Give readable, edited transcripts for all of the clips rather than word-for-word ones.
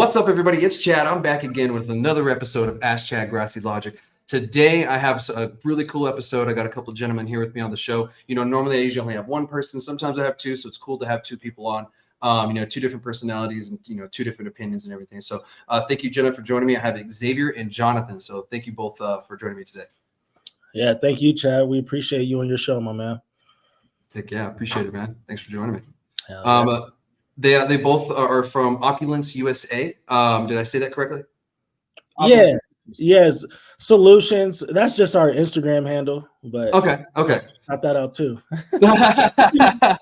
What's up, everybody? It's Chad. I'm back again with another episode of Ask Chad Grassy Logic. Today, I have a really cool episode. I got a couple of gentlemen here with me on the show. Normally I usually only have one person. Sometimes I have two, so it's cool to have two people on. Two different personalities and two different opinions and everything. So thank you, Jenna, for joining me. I have Xavier and Jonathan. So thank you both for joining me today. Yeah, thank you, Chad. We appreciate you on your show, my man. Heck yeah, appreciate it, man. Thanks for joining me. Yeah. They both are from Opulence USA. Did I say that correctly? Yeah. Yes. Solutions. That's just our Instagram handle, but okay. Shout that out too. Yeah,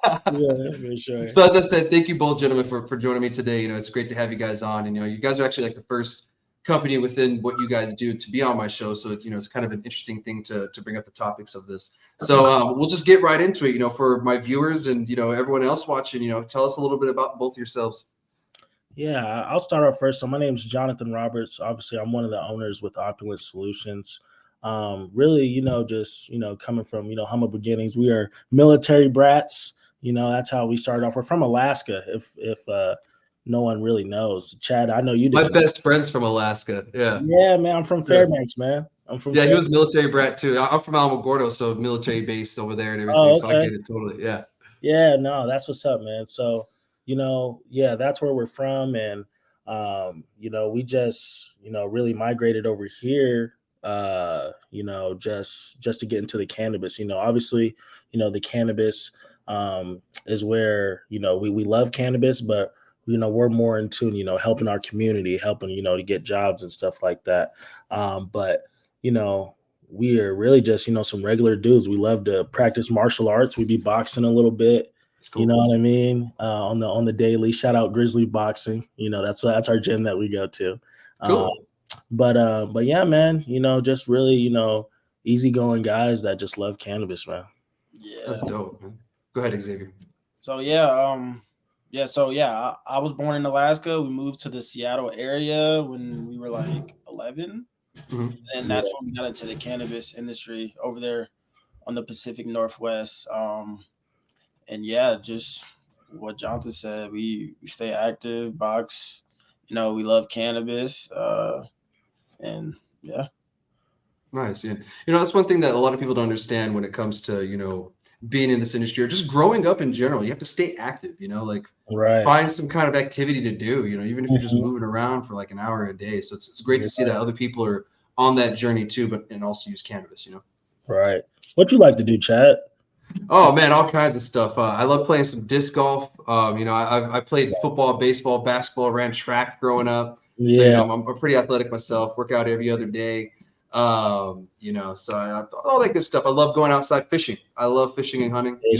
for sure. So as I said, thank you both, gentlemen, for joining me today. It's great to have you guys on, and you guys are actually like the first company within what you guys do to be on my show. So it's kind of an interesting thing to bring up the topics of this. So we'll just get right into it. For my viewers and everyone else watching, tell us a little bit about both yourselves. Yeah, I'll start off first. So my name is Jonathan Roberts. Obviously, I'm one of the owners with Opulence Solutions. Really, just coming from humble beginnings. We are military brats. That's how we started off. We're from Alaska. If no one really knows, Chad, I know you did. My best friend's from Alaska. Yeah. Yeah, man. I'm from Fairbanks, man. I'm from. Yeah, he was military brat too. I'm from Alamogordo, so military base over there and everything. Oh, okay. So I get it totally. Yeah. Yeah, no, that's what's up, man. So, that's where we're from. And, we just, really migrated over here, just to get into the cannabis. Obviously, the cannabis is where, we love cannabis, but, we're more in tune, helping our community, helping, to get jobs and stuff like that. But, we are really just, some regular dudes. We love to practice martial arts. We be boxing a little bit, cool. You know what I mean? On the daily. Shout out Grizzly Boxing. That's our gym that we go to. Cool. But yeah, man, just really, easygoing guys that just love cannabis, man. Yeah. That's dope, man. Go ahead, Xavier. So I was born in Alaska. We moved to the Seattle area when we were like 11. Mm-hmm. And that's when we got into the cannabis industry over there on the Pacific Northwest. Just what Jonathan said, we stay active, box, we love cannabis. Nice. Yeah. That's one thing that a lot of people don't understand when it comes to, being in this industry or just growing up in general. You have to stay active, find some kind of activity to do, even if you're just moving around for like an hour a day. So it's great to see that other people are on that journey too, and also use cannabis, Right. What you like to do, Chad? Oh man, all kinds of stuff. I love playing some disc golf. I played football, baseball, basketball, ran track growing up. Yeah. So, I'm pretty athletic myself, work out every other day. So all that good stuff. I love going outside fishing. I love fishing and hunting. You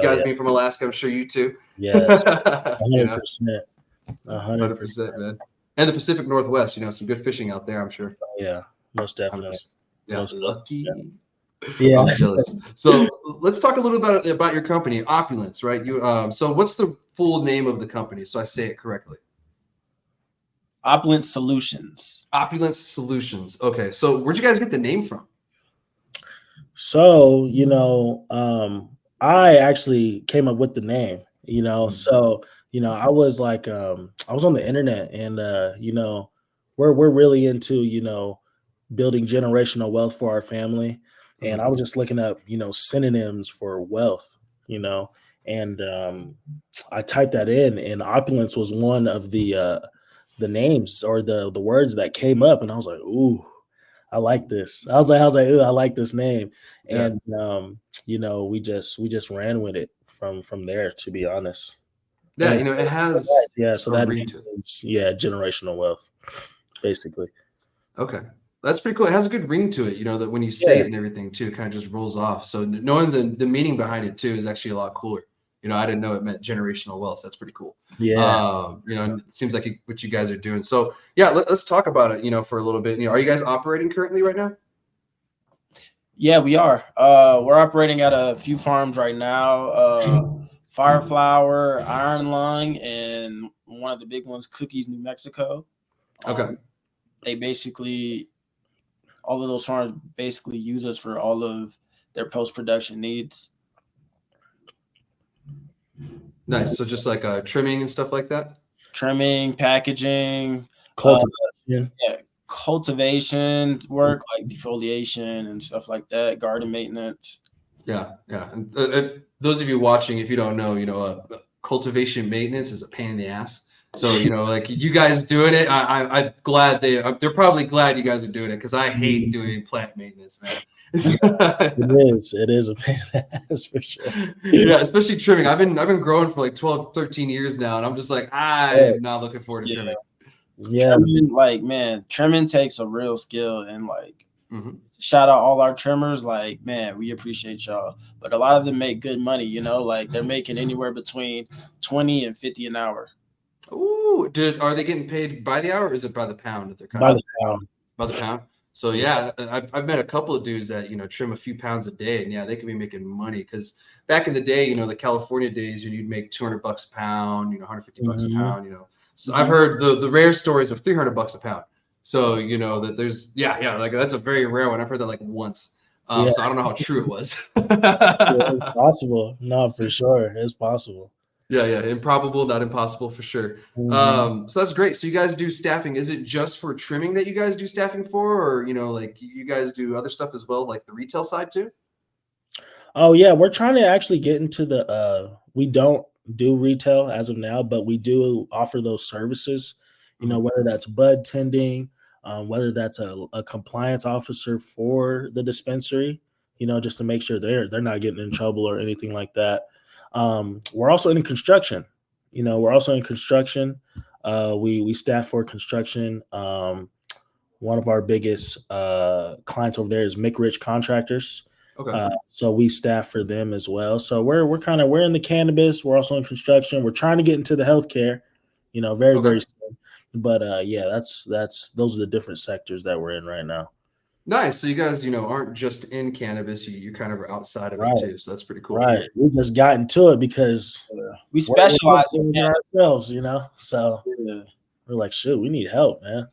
guys being from Alaska, I'm sure you too. Yes. 100%. 100%, man. And the Pacific Northwest, some good fishing out there, I'm sure. Yeah, most definitely. Yeah, most lucky. Yeah. I'm jealous. So let's talk a little bit about your company, Opulence, right? So what's the full name of the company, so I say it correctly? Opulence Solutions. Opulence Solutions. Okay, so where'd you guys get the name from? So, I actually came up with the name, so, I was like, I was on the internet and, we're really into, building generational wealth for our family. And I was just looking up, synonyms for wealth, and I typed that in, and opulence was one of the names or the words that came up, and I was like, ooh, I like this. I was like, ooh, I like this name. Yeah. And we just ran with it from there, to be honest. Yeah, it has so that means generational wealth, basically. Okay. That's pretty cool. It has a good ring to it, that when you say it and everything too, it kind of just rolls off. So knowing the meaning behind it too is actually a lot cooler. I didn't know it meant generational wealth. So that's pretty cool. Yeah. It seems like what you guys are doing. So yeah, let's talk about it, for a little bit. Are you guys operating currently right now? Yeah, we are. We're operating at a few farms right now. Fireflower, Iron Lung, and one of the big ones, Cookies, New Mexico. Okay. They basically, all of those farms basically use us for all of their post-production needs. Nice. So just like trimming and stuff like that? trimming, packaging, Cultivation. cultivation work like defoliation and stuff like that, garden maintenance. Yeah. And those of you watching, if you don't know, cultivation maintenance is a pain in the ass. So like you guys doing it, I'm glad they're probably glad you guys are doing it because I hate doing plant maintenance, man. It is a pain in the ass for sure. Yeah, especially trimming. I've been growing for like 12, 13 years now, and I'm just like I'm not looking forward to trimming. Yeah, Trimming, like, man, trimming takes a real skill, and like shout out all our trimmers. Like, man, we appreciate y'all, but a lot of them make good money. Like they're making anywhere between 20 and 50 an hour. Ooh, are they getting paid by the hour or is it by the pound that they're by the pound. By the pound? So yeah, I've met a couple of dudes that trim a few pounds a day, and yeah, they can be making money because back in the day, the California days, you'd make $200 a pound, $150 a pound, So I've heard the rare stories of $300 a pound. So that there's like that's a very rare one. I've heard that like once. So I don't know how true it was. It's possible. No, for sure, it's possible. Yeah, improbable, not impossible for sure. So that's great. So you guys do staffing. Is it just for trimming that you guys do staffing for, or like you guys do other stuff as well, like the retail side too? Oh yeah, we're trying to actually get into the we don't do retail as of now, but we do offer those services, whether that's bud tending, whether that's a compliance officer for the dispensary, just to make sure they're not getting in trouble or anything like that. We're also in construction. We're also in construction. We staff for construction. One of our biggest clients over there is McRich Contractors. Okay. So we staff for them as well. So we're in the cannabis. We're also in construction. We're trying to get into the healthcare, very, very soon. But yeah, those are the different sectors that we're in right now. Nice. So you guys, aren't just in cannabis. You kind of are outside of it too. So that's pretty cool. Right. We just got into it because we specialize in ourselves, So we're like, shoot, we need help, man.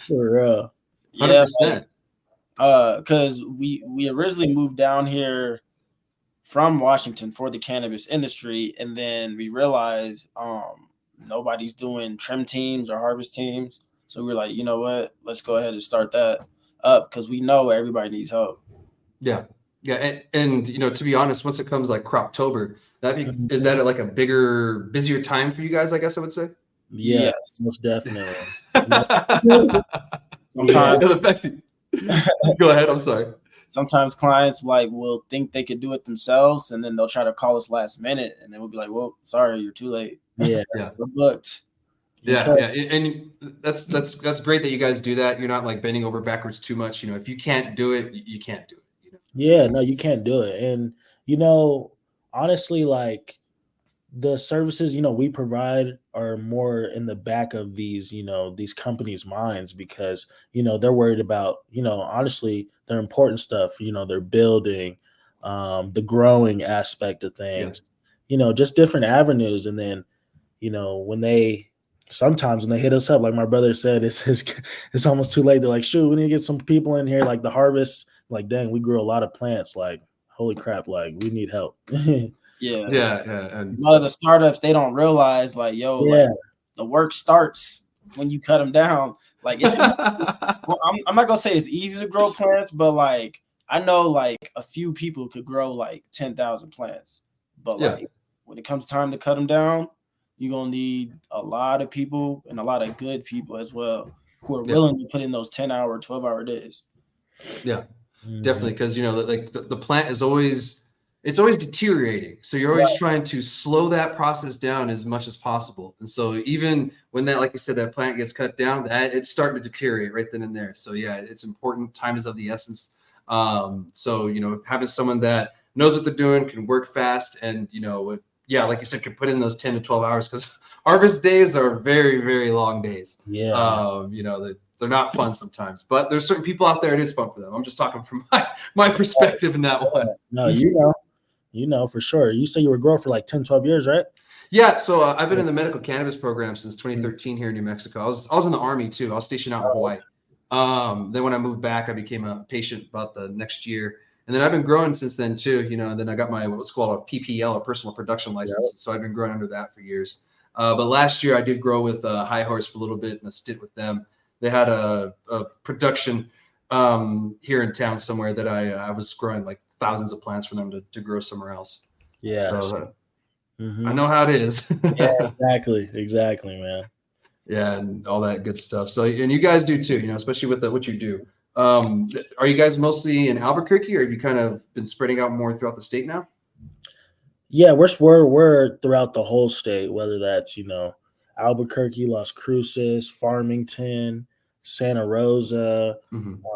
For real. 100%. Because we originally moved down here from Washington for the cannabis industry, and then we realized nobody's doing trim teams or harvest teams. So we're like, you know what? Let's go ahead and start that up because we know everybody needs help. Yeah. And to be honest, once it comes like Croptober, is that like a busier time for you guys? I guess I would say. Yes, most definitely. Sometimes. Go ahead. I'm sorry. Sometimes clients will think they could do it themselves, and then they'll try to call us last minute, and then we'll be like, "Well, sorry, you're too late." Yeah, we're booked. Yeah, and that's great that you guys do that. You're not like bending over backwards too much. If you can't do it, you can't do it. Yeah, no, you can't do it. And honestly, like the services we provide are more in the back of these these companies' minds because they're worried about honestly their important stuff. Their building, the growing aspect of things. Just different avenues. And then sometimes when they hit us up, like my brother said, it's almost too late. They're like, shoot, we need to get some people in here, like the harvest. Like, dang, we grew a lot of plants. Like, holy crap, like we need help. Yeah. And a lot of the startups, they don't realize like the work starts when you cut them down. Like it's well, I'm not gonna say it's easy to grow plants, but like I know like a few people could grow like 10,000 plants, but like when it comes time to cut them down, you're gonna need a lot of people and a lot of good people as well who are willing to put in those 10-hour, 12-hour days. Yeah, definitely, because like the plant is always deteriorating, so you're always trying to slow that process down as much as possible. And so even when that, like you said, that plant gets cut down, that it's starting to deteriorate right then and there. So yeah, it's important. Time is of the essence. So having someone that knows what they're doing, can work fast, and like you said, can put in those 10 to 12 hours, because harvest days are very, very long days. They're not fun sometimes, but there's certain people out there it is fun for them. I'm just talking from my perspective in that one. No, for sure. You say you were growing for like 10, 12 years, right? Yeah. So I've been in the medical cannabis program since 2013 here in New Mexico. I was in the Army too. I was stationed out in Hawaii. Then when I moved back, I became a patient about the next year. And then I've been growing since then too, and then I got my what's called a PPL, a personal production license. So I've been growing under that for years. But last year I did grow with High Horse for a little bit and a stint with them. They had a production here in town somewhere that I was growing like thousands of plants for them to grow somewhere else. Yeah. So I know how it is. Yeah, exactly, man. Yeah, and all that good stuff. So, and you guys do too, especially with what you do. Are you guys mostly in Albuquerque, or have you kind of been spreading out more throughout the state now? Yeah, we're throughout the whole state, whether that's Albuquerque, Las Cruces, Farmington, Santa Rosa.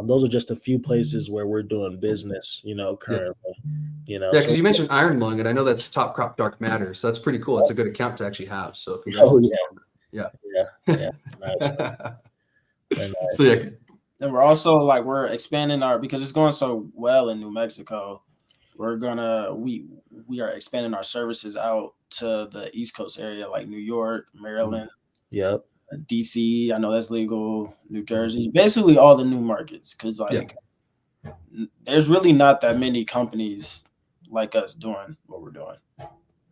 Those are just a few places where we're doing business, currently. Yeah, because you mentioned iron lung, and I know that's top crop dark matter, so that's pretty cool. It's a good account to actually have. So yeah. Nice. Nice. So yeah. And we're also we're expanding because it's going so well in New Mexico. We are expanding our services out to the East Coast area, like New York, Maryland, Yep, DC. I know that's legal. New Jersey, basically all the new markets, because there's really not that many companies like us doing what we're doing.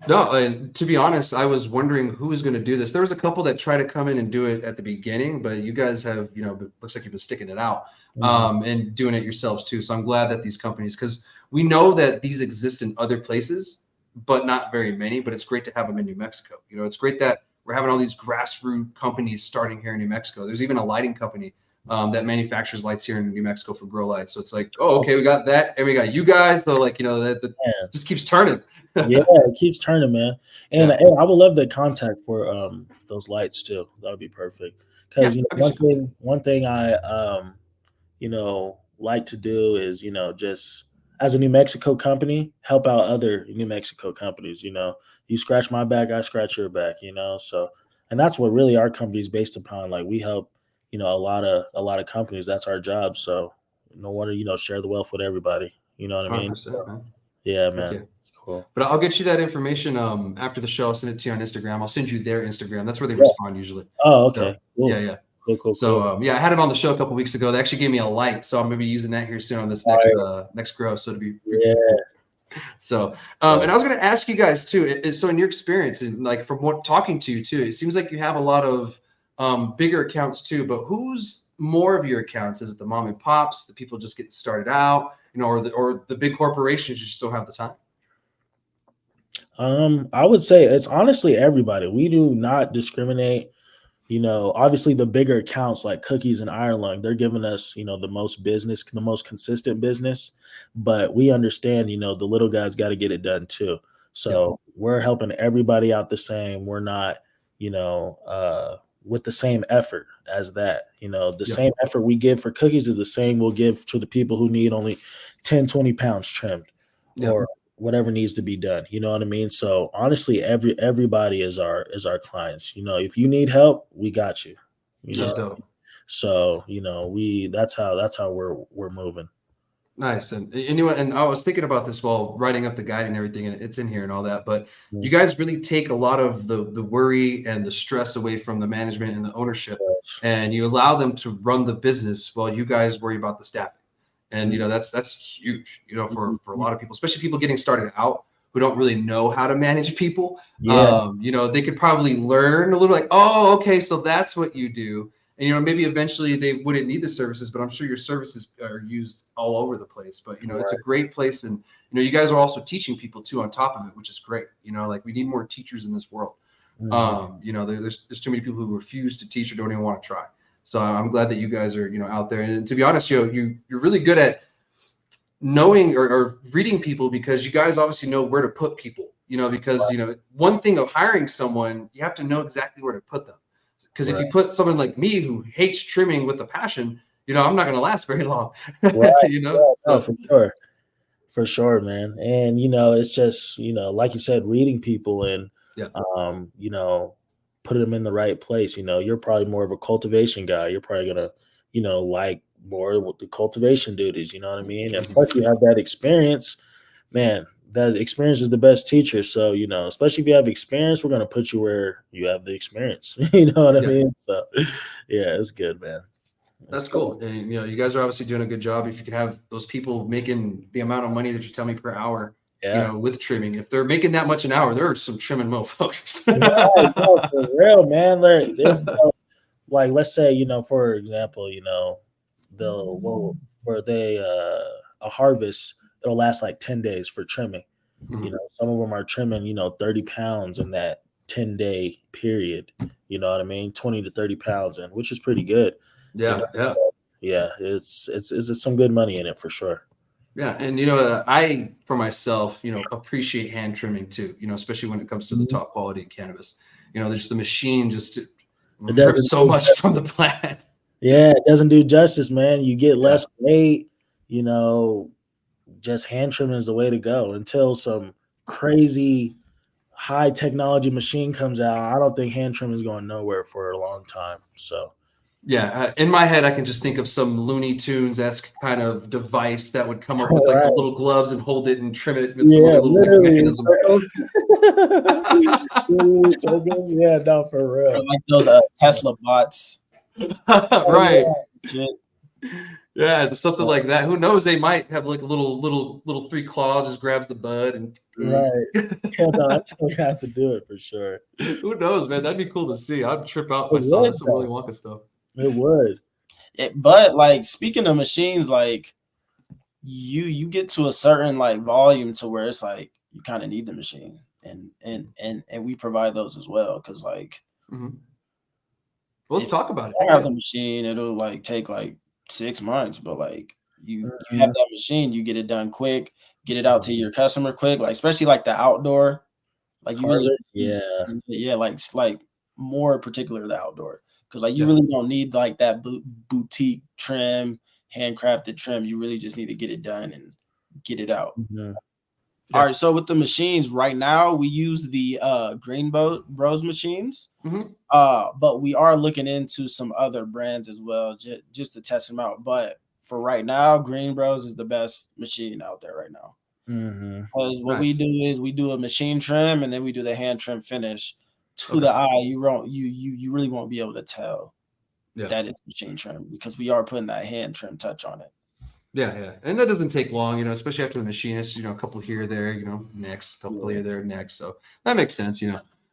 No, and to be honest, I was wondering who was going to do this. There was a couple that tried to come in and do it at the beginning, but you guys have, it looks like you've been sticking it out and doing it yourselves too. So I'm glad that these companies, because we know that these exist in other places, but not very many. But it's great to have them in New Mexico. It's great that we're having all these grassroots companies starting here in New Mexico. There's even a lighting company that manufactures lights here in New Mexico for grow lights. So it's like, oh, okay, we got that, and we got you guys. So that just keeps turning. Yeah, it keeps turning, man. And I would love the contact for those lights too. That would be perfect. Because one thing I like to do is just as a New Mexico company, help out other New Mexico companies. You scratch my back, I scratch your back. So, and that's what really our company is based upon. Like we help a lot of companies. That's our job. So no wonder share the wealth with everybody. You know what I mean? Man. Yeah, man. Okay. It's cool. But I'll get you that information after the show. I'll send it to you on Instagram. I'll send you their Instagram. That's where they respond usually. Oh, okay. So, cool. Yeah. Cool. So I had them on the show a couple weeks ago. They actually gave me a light, so I'm gonna be using that here soon on this next grow. So to be cool. So and I was gonna ask you guys too. So in your experience, and from what talking to you too, it seems like you have a lot of bigger accounts too. But who's more of your accounts? Is it the mom and pops, the people just getting started out, or the big corporations you still have the time? I would say it's honestly everybody. We do not discriminate. Obviously the bigger accounts like Cookies and Iron Lung, they're giving us, the most business, the most consistent business. But we understand, the little guys got to get it done too. So we're helping everybody out the same. We're not, with the same effort as that. The same effort we give for Cookies is the same we'll give to the people who need only 10, 20 pounds trimmed or whatever needs to be done. You know what I mean? So honestly, everybody is our clients. If you need help, we got you. That's dope. So that's how we're moving. Nice. And I was thinking about this while writing up the guide and everything, and it's in here and all that. But you guys really take a lot of the worry and the stress away from the management and the ownership, and you allow them to run the business while you guys worry about the staffing. And that's huge, for a lot of people, especially people getting started out who don't really know how to manage people. They could probably learn a little oh, okay, so that's what you do. And maybe eventually they wouldn't need the services, but I'm sure your services are used all over the place. But it's a great place, and you guys are also teaching people too on top of it, which is great. We need more teachers in this world. There's too many people who refuse to teach or don't even want to try. So I'm glad that you guys are, out there. And to be honest, you're really good at knowing or reading people, because you guys obviously know where to put people, because, one thing of hiring someone, you have to know exactly where to put them. Because if you put someone like me who hates trimming with a passion, I'm not going to last very long. For sure, man. And, it's just, like you said, reading people and, put them in the right place. You're probably more of a cultivation guy. You're probably going to, like more with the cultivation duties, you know what I mean? And plus you have that experience, man, that experience is the best teacher. So, especially if you have experience, we're going to put you where you have the experience, you know what I mean? So yeah, it's good, man. That's cool. And, you guys are obviously doing a good job. If you could have those people making the amount of money that you tell me per hour, with trimming. If they're making that much an hour, there are some trimming motherfuckers. Right, no, for real, man. Like, let's say, for example, a harvest, it'll last like 10 days for trimming. Some of them are trimming, 30 pounds in that 10-day period. You know what I mean? 20 to 30 pounds in, which is pretty good. Yeah. So, yeah, it's some good money in it for sure. Yeah, and I for myself, appreciate hand trimming too. Especially when it comes to the top quality cannabis. There's the machine just rips so much from the plant. Yeah, it doesn't do justice, man. You get less weight. Just hand trimming is the way to go until some crazy high technology machine comes out. I don't think hand trimming is going nowhere for a long time. So. Yeah, in my head, I can just think of some Looney Tunes-esque kind of device that would come up with like the little gloves and hold it and trim it with some little mechanism. Yeah, no, for real. Like those Tesla bots. Right. Yeah, something like that. Who knows? They might have like a little 3 claw, just grabs the bud and right. Yeah, no, that's how we have to do it for sure. Who knows, man? That'd be cool to see. I'd trip out myself. That's some Willy Wonka stuff. It would. But like speaking of machines, like you get to a certain like volume to where it's like you kind of need the machine, and we provide those as well because like. Well, let's talk about it. I have the machine. It'll like take like 6 months, but like you have that machine, you get it done quick, get it out to your customer quick, like especially like the outdoor, like you really like more particular the outdoor because like you really don't need like that boutique trim, handcrafted trim. You really just need to get it done and get it out. All right, so with the machines right now, we use the Green Bros machines, but we are looking into some other brands as well, just to test them out. But for right now, Green Bros is the best machine out there right now. Because what we do is we do a machine trim and then we do the hand trim finish to the eye. You really won't be able to tell that it's machine trim because we are putting that hand trim touch on it. Yeah, and that doesn't take long, especially after the machinist, a couple here, there, next, a couple here, there, next. So that makes sense,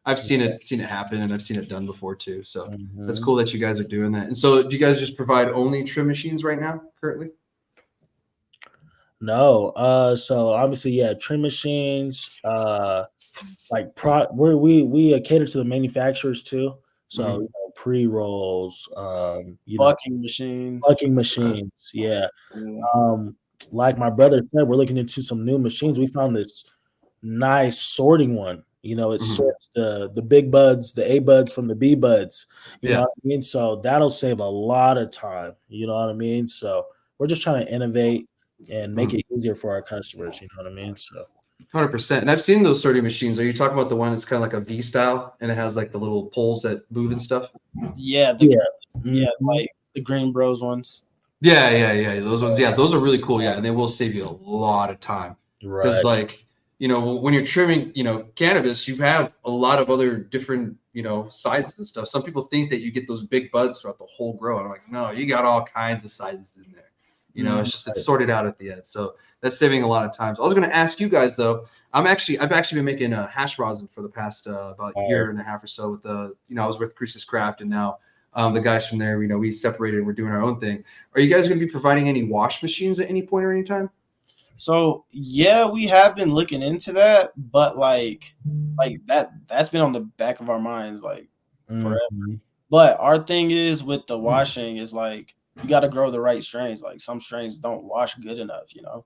I've seen it happen and I've seen it done before too. So that's cool that you guys are doing that. And so do you guys just provide only trim machines right now currently? No. So obviously, trim machines, like we cater to the manufacturers too. So pre-rolls, bucking machines. Yeah. Like my brother said, we're looking into some new machines. We found this nice sorting one. It sorts the big buds, the A buds from the B buds. You know what I mean? So that'll save a lot of time. You know what I mean? So we're just trying to innovate and make it easier for our customers. You know what I mean? So 100%. And I've seen those sorting machines. Are you talking about the one that's kind of like a V style and it has like the little poles that move and stuff? Yeah, like the Green Bros ones. Yeah. Those ones. Yeah, those are really cool. Yeah, and they will save you a lot of time. Because like, when you're trimming, cannabis, you have a lot of other different, sizes and stuff. Some people think that you get those big buds throughout the whole grow. I'm like, no, you got all kinds of sizes in there. It's just it's sorted out at the end. So that's saving a lot of time. So I was going to ask you guys though. I've actually been making hash rosin for the past about a year and a half or so. With I was with Cruces Craft, and now the guys from there, we separated and we're doing our own thing. Are you guys going to be providing any wash machines at any point or any time? So yeah, we have been looking into that, but like that's been on the back of our minds like forever. But our thing is with the washing is like you got to grow the right strains. Like some strains don't wash good enough, and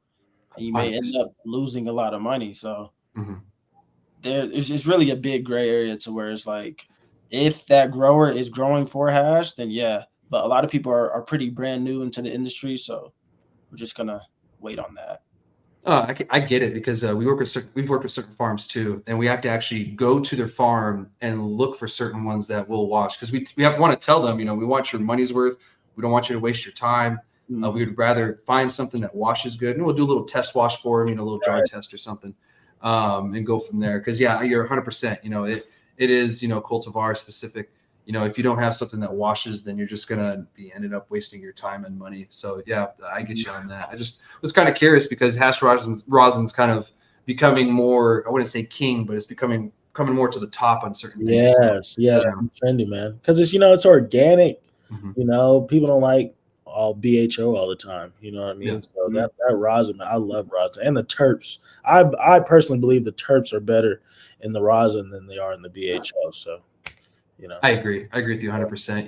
you may end up losing a lot of money. So it's really a big gray area to where it's like if that grower is growing for hash, then yeah. But a lot of people are pretty brand new into the industry, so we're just gonna wait on that. I get it because we've worked with certain farms too, and we have to actually go to their farm and look for certain ones that will wash because we want to tell them, we want your money's worth. We don't want you to waste your time. We would rather find something that washes good, and we'll do a little test wash for them, a little dry test or something, and go from there. Because you're 100%. It is cultivar specific. If you don't have something that washes, then you're just gonna be ended up wasting your time and money. So yeah, I get you on that. I just was kind of curious because hash rosin's kind of becoming more, I wouldn't say king, but it's coming more to the top on certain things. Yes, Yeah. trendy, man. Because it's it's organic. Mhm. People don't like all BHO all the time. You know what I mean? Yeah. So that rosin, man, I love rosin and the terps. I personally believe the terps are better in the rosin than they are in the BHO. So, I agree with you 100%.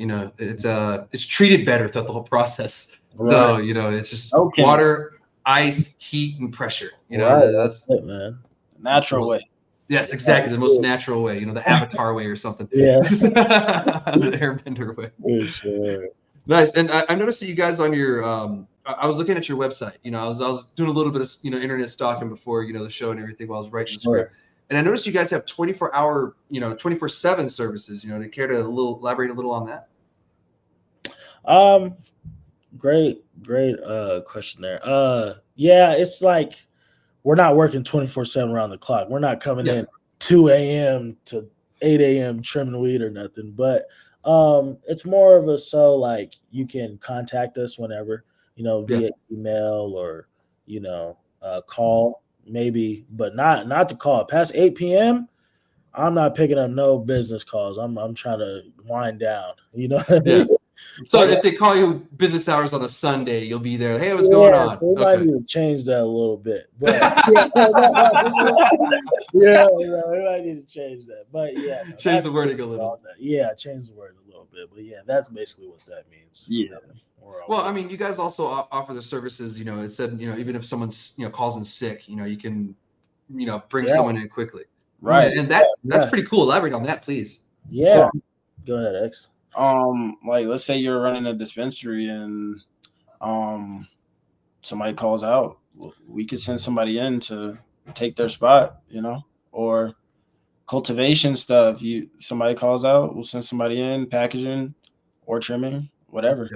It's treated better throughout the whole process. Right. So, it's just water, ice, heat, and pressure. That's it, man. Natural way. Yes, exactly. The most natural way, the Avatar way or something. Yeah. The Airbender way. For sure. Nice. And I noticed that you guys on your I was looking at your website. I was doing a little bit of internet stalking before the show and everything while I was writing the script. And I noticed you guys have 24-hour, 24/7 services. Do you care to elaborate a little on that? Great question there. Yeah, it's like we're not working 24/7 around the clock. We're not coming in 2 a.m. to 8 a.m. trimming weed or nothing. But it's more of like you can contact us whenever, via email or call maybe, but not to call past 8 p.m. I'm not picking up no business calls. I'm trying to wind down. You know what I mean? So if they call you business hours on a Sunday, you'll be there. Hey, what's going on? We might need to change that a little bit. But we might need to change that. But change the wording a little. Yeah, change the word a little bit. But that's basically what that means. Yeah. Well, I mean, you guys also offer the services. It said even if someone's calls in sick, you can bring someone in quickly. Right. And that's pretty cool. Elaborate on that, please. Yeah. Go ahead, X. Like let's say you're running a dispensary and somebody calls out, we could send somebody in to take their spot, or cultivation stuff. Somebody calls out, we'll send somebody in, packaging or trimming, whatever.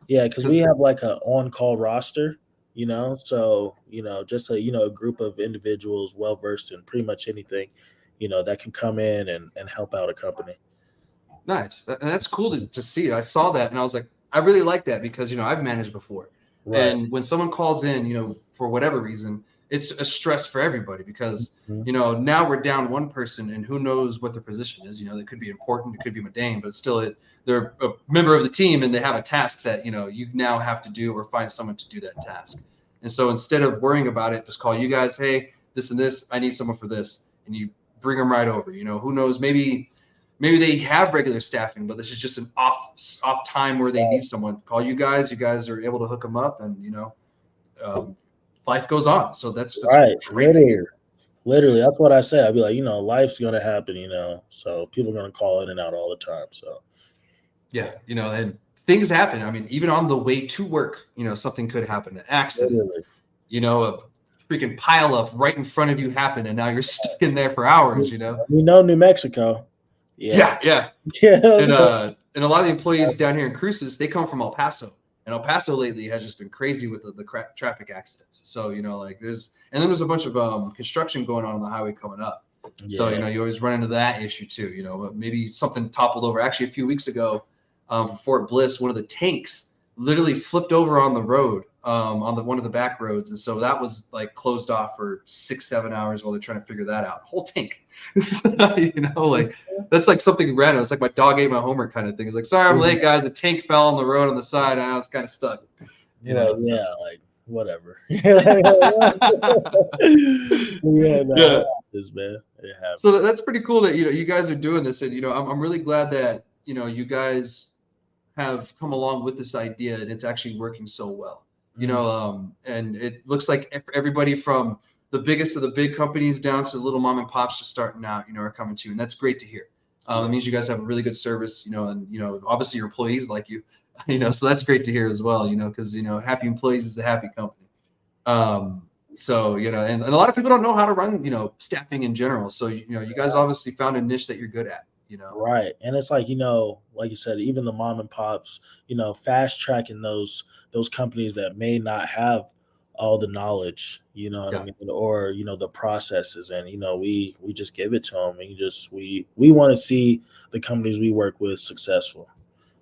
Yeah, because we have like an on-call roster, so just a group of individuals well versed in pretty much anything, that can come in and help out a company. Nice. And that's cool to see. I saw that and I was like, I really like that because, I've managed before. Right. And when someone calls in, for whatever reason, it's a stress for everybody because, now we're down one person and who knows what their position is. They could be important, it could be mundane, but still they're a member of the team and they have a task that, you now have to do or find someone to do that task. And so instead of worrying about it, just call you guys, hey, this and this, I need someone for this. And you bring them right over. Who knows, maybe they have regular staffing, but this is just an off time where they need someone. Call you guys. You guys are able to hook them up, and life goes on. So that's right. Literally, that's what I say. I'd be like, life's gonna happen. So people are gonna call in and out all the time. So yeah, and things happen. I mean, even on the way to work, something could happen. An accident. Literally. A freaking pile up right in front of you happened, and now you're stuck in there for hours. We know New Mexico. Yeah. And a lot of the employees down here in Cruces, they come from El Paso, and El Paso lately has just been crazy with the traffic accidents. So there's a bunch of construction going on the highway coming up. Yeah. So you always run into that issue too. But maybe something toppled over. Actually, a few weeks ago, Fort Bliss, one of the tanks literally flipped over on the road, on one of the back roads, and so that was like closed off for 6-7 hours while they're trying to figure that out. Whole tank, that's like something random. It's like my dog ate my homework kind of thing. It's like, sorry, I'm late, guys. The tank fell on the road on the side, and I was kind of stuck. Like whatever. This man. So that's pretty cool that you guys are doing this, and I'm really glad that you guys have come along with this idea, and it's actually working so well. And it looks like everybody from the biggest of the big companies down to the little mom and pops just starting out, are coming to you, and that's great to hear. It means you guys have a really good service, and obviously your employees like you, so that's great to hear as well, because happy employees is a happy company. So and a lot of people don't know how to run, staffing in general. So you guys obviously found a niche that you're good at. Right. And it's like, like you said, even the mom and pops, fast tracking those companies that may not have all the knowledge, what I mean, or, the processes, and, we just give it to them, and we want to see the companies we work with successful.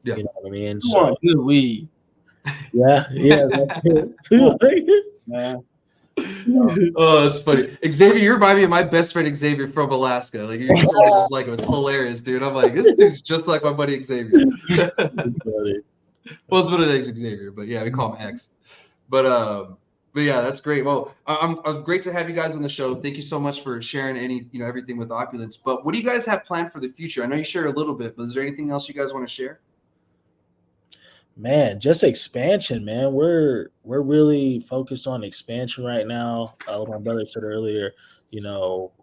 Yeah. You know what I mean? So good weed. Yeah. Man. Oh, that's funny. Xavier, you remind me of my best friend Xavier from Alaska. Like you're so much just like him. It's hilarious, dude. I'm like, this dude's just like my buddy Xavier. Well, it's what it is, Xavier, but yeah, we call him X. But yeah, that's great. Well, I'm great to have you guys on the show. Thank you so much for sharing everything with Opulence. But what do you guys have planned for the future? I know you shared a little bit, but is there anything else you guys want to share? Man, just expansion, man. We're really focused on expansion right now. Like my brother said earlier,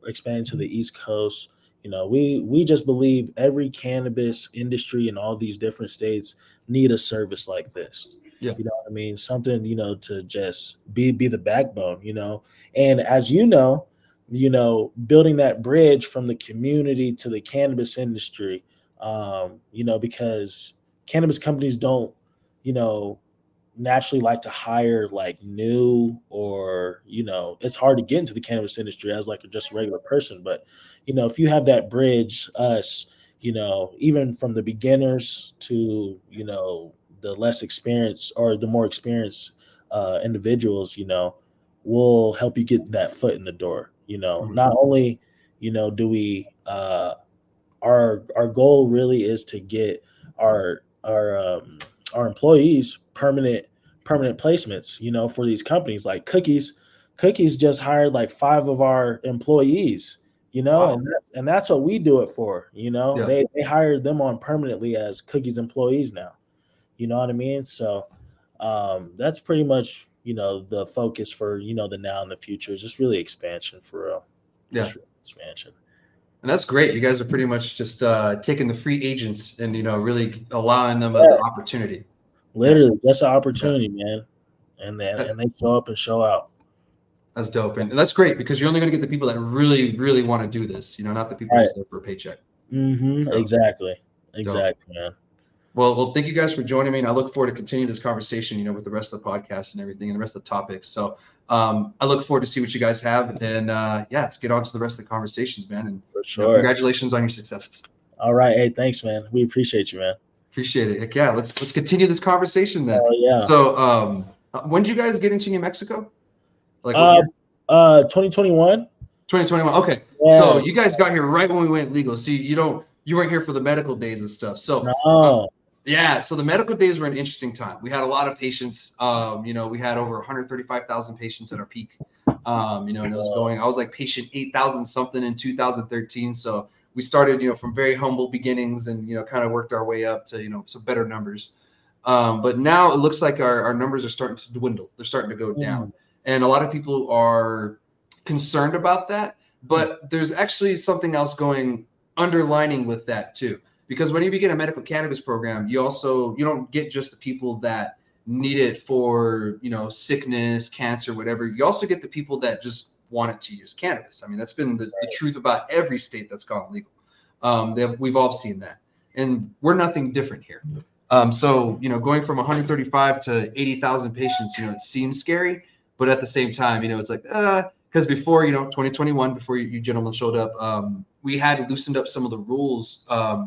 expanding to the East Coast. We just believe every cannabis industry in all these different states need a service like this. Yeah. You know what I mean? Something, to just be the backbone, And as building that bridge from the community to the cannabis industry, because cannabis companies don't naturally like to hire like new or it's hard to get into the cannabis industry as like just a regular person. But if you have that bridge, us, even from the beginners to the less experienced or the more experienced individuals, will help you get that foot in the door. Not only do we our goal really is to get our employees permanent placements, for these companies like Cookies just hired like 5 of our employees, Wow. and that's what we do it for. Yeah. They hired them on permanently as Cookies employees now. You know what I mean? So that's pretty much, the focus for, the now and the future is just really expansion for real. Yeah. Just really expansion. And that's great. You guys are pretty much just taking the free agents and really allowing them the opportunity. Literally, that's an opportunity, man. And they show up and show out. That's dope, and that's great because you're only going to get the people that really, really want to do this. Not the people just there for a paycheck. Mm-hmm. So, exactly, dope. Man. Well, thank you guys for joining me, and I look forward to continuing this conversation, with the rest of the podcast and everything, and the rest of the topics. So, I look forward to see what you guys have, and let's get on to the rest of the conversations, man. And for sure, congratulations on your successes. All right, hey, thanks, man. We appreciate you, man. Appreciate it. Heck yeah, let's continue this conversation then. Oh yeah. So, when did you guys get into New Mexico? Like 2021. 2021. Okay. Yes. So you guys got here right when we went legal. So you weren't here for the medical days and stuff. So no. Yeah, so the medical days were an interesting time. We had a lot of patients. We had over 135,000 patients at our peak. And it was going. I was like patient 8,000 something in 2013. So we started, from very humble beginnings, and kind of worked our way up to some better numbers. But now it looks like our numbers are starting to dwindle. They're starting to go down, and a lot of people are concerned about that. But there's actually something else underlining with that too. Because when you begin a medical cannabis program, you don't get just the people that need it for, sickness, cancer, whatever. You also get the people that just want it to use cannabis. I mean, that's been the truth about every state that's gone legal. We've all seen that. And we're nothing different here. So, going from 135 to 80,000 patients, it seems scary. But at the same time, it's like, because before, 2021, before you gentlemen showed up, we had loosened up some of the rules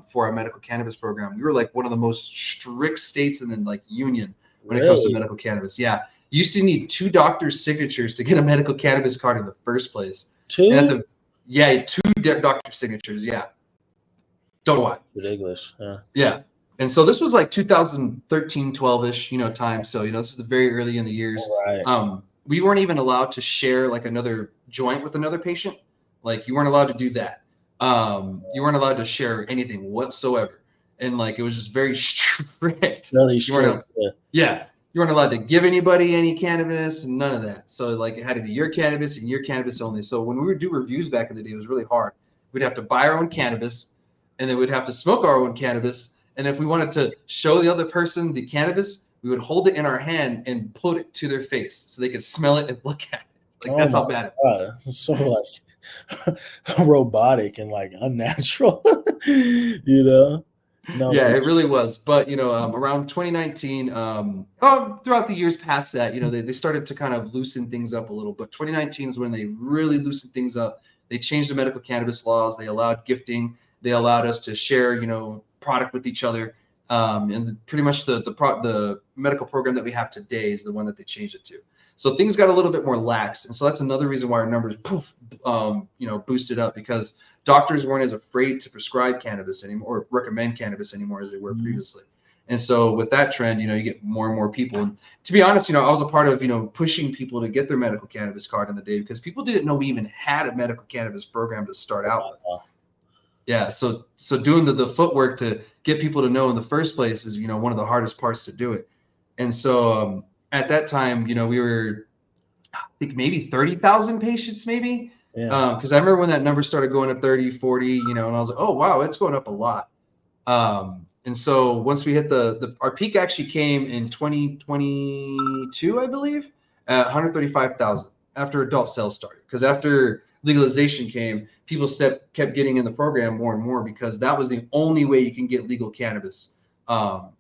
for our medical cannabis program. We were like one of the most strict states in the union when it comes to medical cannabis. Yeah. You used to need 2 doctors' signatures to get a medical cannabis card in the first place. 2? And 2 doctor signatures. Yeah. Don't know why. Ridiculous. Yeah. And so this was like 2013, 12-ish, time. So, this is very early in the years. Right. We weren't even allowed to share like another joint with another patient. Like you weren't allowed to do that. You weren't allowed to share anything whatsoever. And like, it was just very strict. Really strict. You weren't allowed to give anybody any cannabis and none of that. So like it had to be your cannabis and your cannabis only. So when we would do reviews back in the day, it was really hard. We'd have to buy our own cannabis, and then we'd have to smoke our own cannabis. And if we wanted to show the other person the cannabis, we would hold it in our hand and put it to their face so they could smell it and look at it. Like that's how bad it was. It's so like robotic and like unnatural, No, yeah, it really was. But around 2019, throughout the years past that, they started to kind of loosen things up a little. But 2019 is when they really loosened things up. They changed the medical cannabis laws. They allowed gifting. They allowed us to share, product with each other. And pretty much the medical program that we have today is the one that they changed it to. So things got a little bit more lax. And so that's another reason why our numbers, boosted up, because doctors weren't as afraid to prescribe cannabis anymore or recommend cannabis anymore as they were previously. And so with that trend, you get more and more people. And to be honest, I was a part of, pushing people to get their medical cannabis card in the day, because people didn't know we even had a medical cannabis program to start out with. Yeah. So doing the footwork to get people to know in the first place is, one of the hardest parts to do it. And so at that time, we were, I think maybe 30,000 patients, maybe. Yeah. Because I remember when that number started going up 30, 40, and I was like, oh, wow, it's going up a lot. And so once we hit our peak actually came in 2022, I believe, at 135,000 after adult sales started. Because after legalization came, people kept getting in the program more and more, because that was the only way you can get legal cannabis,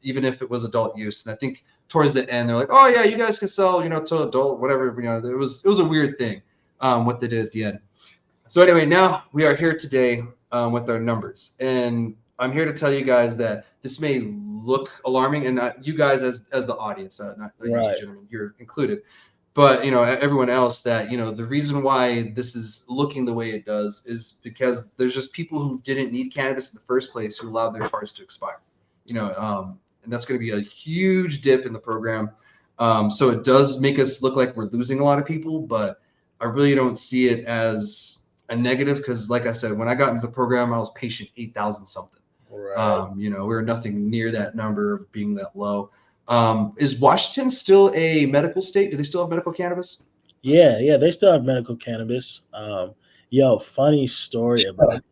even if it was adult use. And I think towards the end, they're like, oh yeah, you guys can sell, to adult, whatever. It was a weird thing, what they did at the end. So anyway, now we are here today with our numbers, and I'm here to tell you guys that this may look alarming, and not you guys as the audience, not you two gentlemen, you're included, but everyone else, that the reason why this is looking the way it does is because there's just people who didn't need cannabis in the first place who allowed their cards to expire, and that's going to be a huge dip in the program. So it does make us look like we're losing a lot of people, but I really don't see it as a negative, because like I said, when I got into the program, I was patient 8,000 something. Right. We were nothing near that number of being that low. Is Washington still a medical state? Do they still have medical cannabis? Yeah, they still have medical cannabis. Funny story about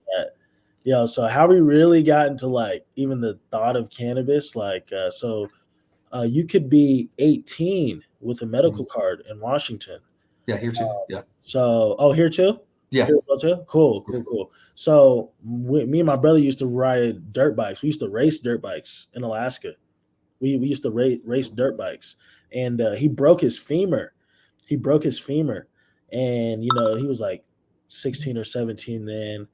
that. So how we really got into like even the thought of cannabis, you could be 18 with a medical card in Washington. Yeah, here too. Yeah. So, here too? Yeah. Here as well too? Cool. So me and my brother used to ride dirt bikes. We used to race dirt bikes in Alaska. We used to race dirt bikes, and he broke his femur. And he was like 16 or 17 then.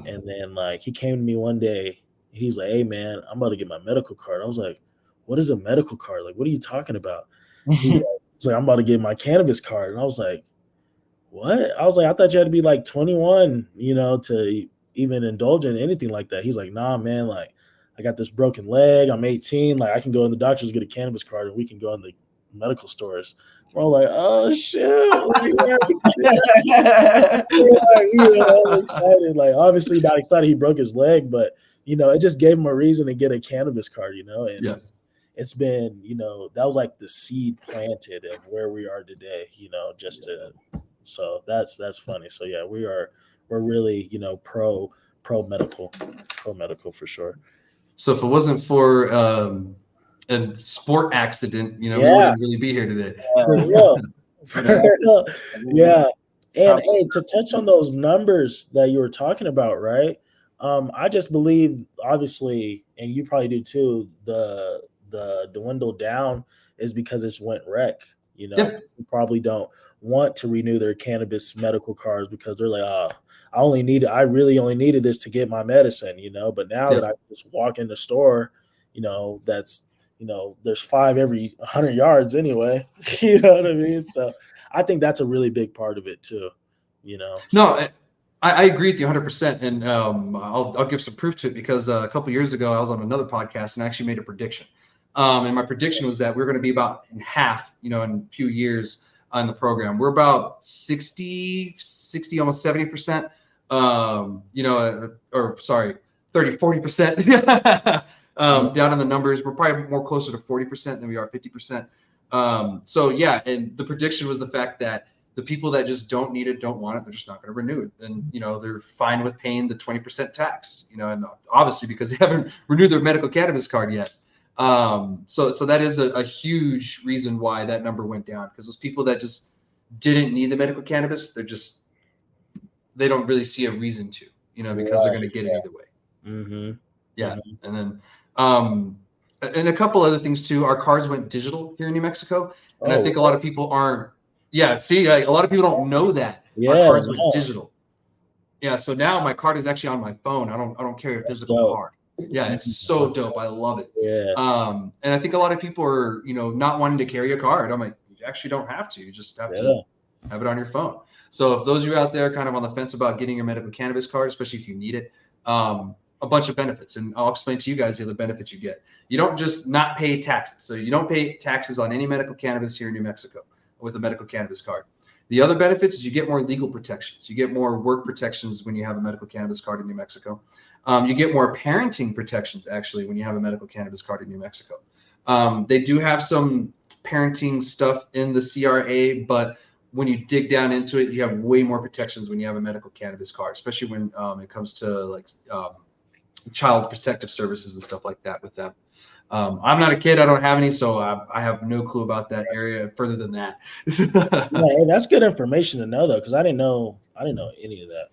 And then like he came to me one day. He's like, "Hey man, I'm about to get my medical card." I was like, "What is a medical card? Like, what are you talking about?" He's like, "I'm about to get my cannabis card." And I was like, "What?" I was like, "I thought you had to be like 21, to even indulge in anything like that." He's like, "Nah, man, like I got this broken leg. I'm 18. Like I can go in the doctor's, get a cannabis card, and we can go in the medical stores." We're all like, "Oh shit!" I'm excited. Like obviously not excited he broke his leg, but it just gave him a reason to get a cannabis card. And yes. It's been that was like the seed planted of where we are today. So that's funny. So yeah, we're really pro medical for sure. So if it wasn't for a sport accident, we wouldn't really be here today. Yeah. And hey, to touch on those numbers that you were talking about, right? I just believe, obviously, and you probably do too, the dwindle down is because it's went rec. People probably don't want to renew their cannabis medical cards because they're like, "Oh, I really only needed this to get my medicine," But now that I just walk in the store, that's there's 5 every 100 yards anyway. You know what I mean? So I think that's a really big part of it too. No, I agree with you 100%, and I'll give some proof to it, because a couple years ago I was on another podcast and I actually made a prediction. And my prediction was that we're going to be about in half, in a few years on the program. We're about 60, almost 70%, 30, 40%. Down in the numbers, we're probably more closer to 40% than we are 50%. So yeah, and the prediction was the fact that the people that just don't need it, don't want it, they're just not going to renew it. And, they're fine with paying the 20% tax, and obviously because they haven't renewed their medical cannabis card yet. So that is a huge reason why that number went down, because those people that just didn't need the medical cannabis, they don't really see a reason to, because they're going to get it either way. Mm-hmm. Yeah. Mm-hmm. And then, and a couple other things too, our cards went digital here in New Mexico. And I think a lot of people aren't, a lot of people don't know that our cards went digital. Yeah. So now my card is actually on my phone. I don't carry a physical card. Yeah. It's so dope. I love it. Yeah. And I think a lot of people are, not wanting to carry a card. I'm like, actually don't have to. You just have Yeah. to have it on your phone. So if those of you out there kind of on the fence about getting your medical cannabis card, especially if you need it, a bunch of benefits, and I'll explain to you guys the other benefits you get. You don't just not pay taxes. So you don't pay taxes on any medical cannabis here in New Mexico with a medical cannabis card. The other benefits is you get more legal protections. You get more work protections when you have a medical cannabis card in New Mexico. You get more parenting protections, actually, when you have a medical cannabis card in New Mexico. They do have some parenting stuff in the CRA, but when you dig down into it, you have way more protections when you have a medical cannabis card, especially when it comes to like child protective services and stuff like that with them. I'm not a kid. I don't have any, so I have no clue about that area further than that. Yeah, that's good information to know, though, because I didn't know any of that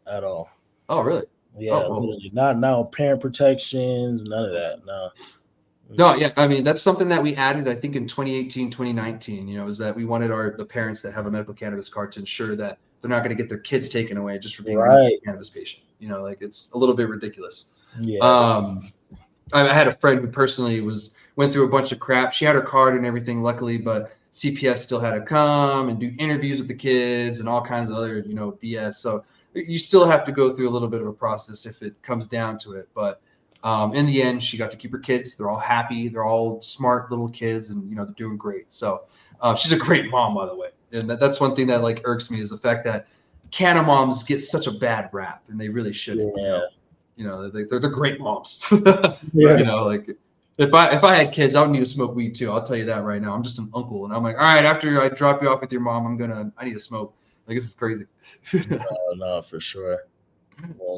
at all. Oh, really? Yeah, Oh, well. literally. Not parent protections, none of that. No. No, yeah, I mean, that's something that we added, I think, in 2018, 2019, is that we wanted the parents that have a medical cannabis card to ensure that they're not going to get their kids taken away just for being a medical cannabis patient. Like it's a little bit ridiculous. Yeah. I had a friend who personally went through a bunch of crap. She had her card and everything, luckily, but CPS still had to come and do interviews with the kids and all kinds of other, BS. So you still have to go through a little bit of a process if it comes down to it. But in the end, she got to keep her kids. They're all happy. They're all smart little kids, and they're doing great. So she's a great mom, by the way. And that's one thing that like irks me is the fact that canna moms get such a bad rap, and they really shouldn't. Yeah. They're great moms. Yeah. Like if I had kids, I would need to smoke weed too. I'll tell you that right now. I'm just an uncle, and I'm like, all right, after I drop you off with your mom, I need to smoke. Like this is crazy. No, for sure.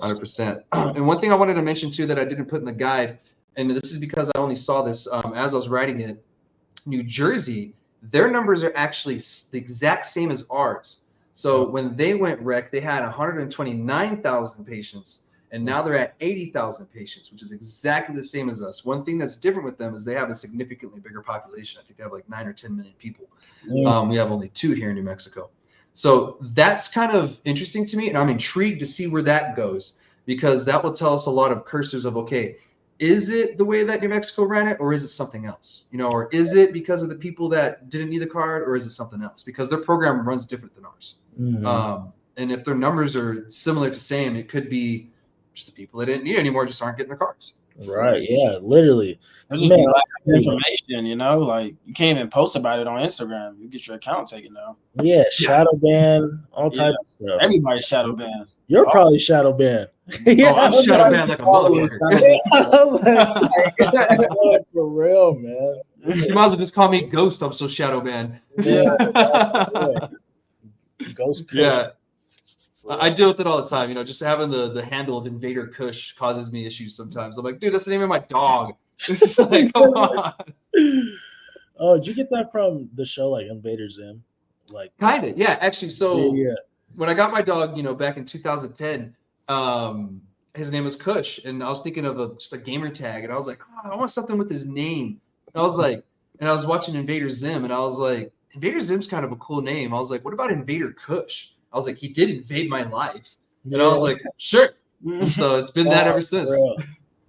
100%. And one thing I wanted to mention too that I didn't put in the guide, and this is because I only saw this as I was writing it. New Jersey, their numbers are actually the exact same as ours. So when they went rec, they had 129,000 patients, and now they're at 80,000 patients, which is exactly the same as us. One thing that's different with them is they have a significantly bigger population. I think they have like 9 or 10 million people. Yeah. We have only 2 here in New Mexico. So that's kind of interesting to me, and I'm intrigued to see where that goes, because that will tell us a lot of cursors of, okay, is it the way that New Mexico ran it, or is it something else? Or is it because of the people that didn't need the card, or is it something else? Because their program runs different than ours. Mm-hmm. And if their numbers are similar to same, it could be just the people that didn't need anymore just aren't getting their cards. Right. Yeah. Literally. There's just information, like you can't even post about it on Instagram. You get your account taken down. Yeah. Shadow ban, all types of stuff. Everybody's shadow banned. You're probably shadow banned. I'm shadow banned like a motherfucker. I was like, for real, man. You might as well just call me Ghost. I'm so shadow banned. Yeah. Ghost. Yeah. I deal with it all the time, just having the handle of Invader Kush causes me issues sometimes. I'm like, dude, that's the name of my dog. Like, come on. Oh, did you get that from the show like Invader Zim? Like kind of, yeah. Actually, so yeah. When I got my dog, back in 2010, his name was Kush, and I was thinking of just a gamer tag, and I was like, I want something with his name. And I was watching Invader Zim, and I was like, Invader Zim's kind of a cool name. I was like, what about Invader Kush? I was like, he did invade my life. And I was like, sure. So it's been that ever since. All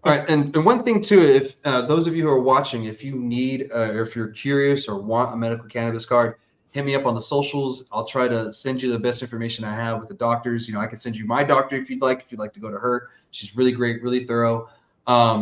right. And one thing too, if those of you who are watching, if you need, or if you're curious or want a medical cannabis card, hit me up on the socials. I'll try to send you the best information I have with the doctors. I can send you my doctor if you'd like to go to her. She's really great, really thorough.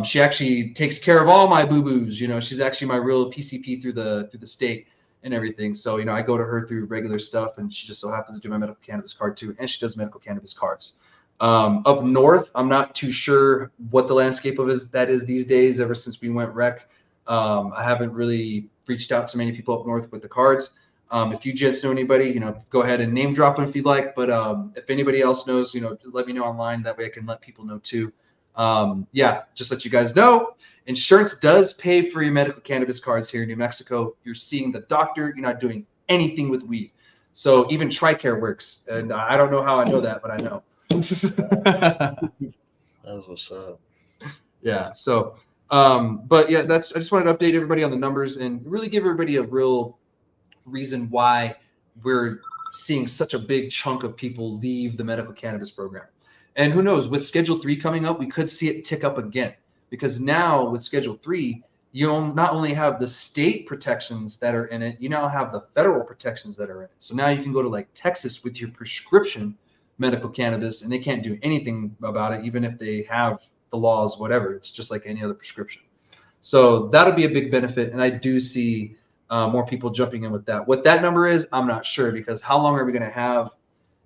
She actually takes care of all my boo-boos. She's actually my real PCP through the state and everything. So, I go to her through regular stuff, and she just so happens to do my medical cannabis card too. And she does medical cannabis cards. Up north, I'm not too sure what the landscape of that is these days, ever since we went rec. I haven't really reached out to many people up north with the cards. If you gents know anybody, go ahead and name drop them if you'd like. But if anybody else knows, let me know online. That way I can let people know too. Just let you guys know. Insurance does pay for your medical cannabis cards here in New Mexico. You're seeing the doctor. You're not doing anything with weed. So even TRICARE works. And I don't know how I know that, but I know. That's what's up. Yeah. So, but yeah, I just wanted to update everybody on the numbers and really give everybody a real reason why we're seeing such a big chunk of people leave the medical cannabis program. And who knows, with Schedule 3 coming up, we could see it tick up again, because now with Schedule 3, you not only have the state protections that are in it, you now have the federal protections that are in it. So now you can go to like Texas with your prescription medical cannabis, and they can't do anything about it, even if they have the laws, whatever. It's just like any other prescription. So that'll be a big benefit, and I do see more people jumping in with that. What that number is, I'm not sure, because how long are we going to have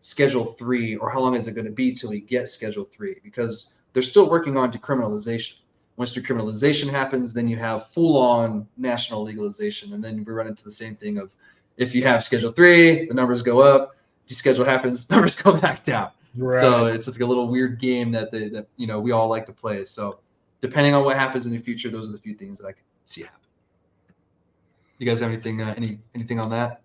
Schedule 3, or how long is it going to be till we get Schedule 3? Because they're still working on decriminalization. Once decriminalization happens, then you have full-on national legalization, and then we run into the same thing of if you have Schedule 3, the numbers go up. Deschedule happens, numbers go back down. Right. So it's just like a little weird game that we all like to play. So depending on what happens in the future, those are the few things that I can see happen. You guys have anything anything on that?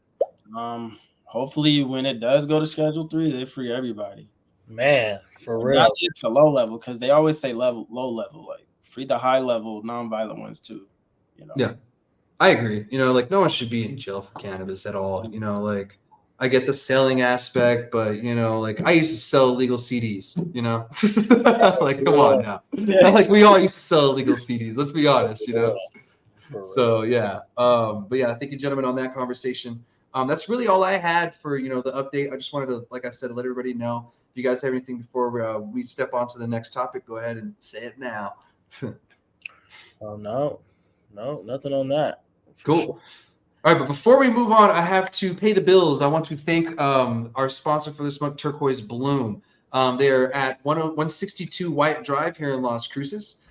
Hopefully when it does go to Schedule 3, they free everybody. Man, for real. Not just the low level, because they always say low level, like free the high level nonviolent ones too. Yeah, I agree. Like no one should be in jail for cannabis at all. Like I get the selling aspect, but like I used to sell illegal CDs. Like come on now. Like we all used to sell illegal CDs. Let's be honest. So yeah. But yeah, thank you, gentlemen, on that conversation. That's really all I had for the update. I just wanted to, like I said, let everybody know. If you guys have anything before we step on to the next topic, go ahead and say it now. Oh no, nothing on that. Cool. Sure. All right, but before we move on, I have to pay the bills. I want to thank our sponsor for this month, Turquoise Bloom. They are at 162 Wyatt Drive here in Las Cruces.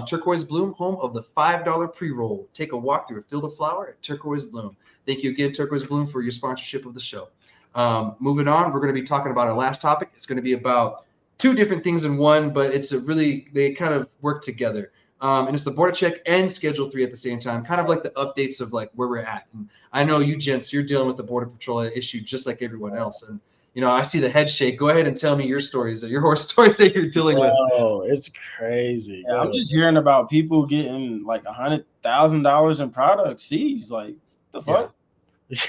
Turquoise Bloom, home of the $5 pre-roll. Take a walk through a field of flower at Turquoise Bloom. Thank you again, Turquoise Bloom, for your sponsorship of the show. Moving on, we're going to be talking about our last topic. It's going to be about two different things in one, but they kind of work together. And it's the border check and Schedule 3 at the same time, kind of like the updates of like where we're at. And I know you gents, you're dealing with the Border Patrol issue just like everyone else. And I see the head shake. Go ahead and tell me your stories, your horror stories that you're dealing with. Oh, it's crazy. Yeah, I'm just hearing about people getting like $100,000 in products seized. Like the fuck?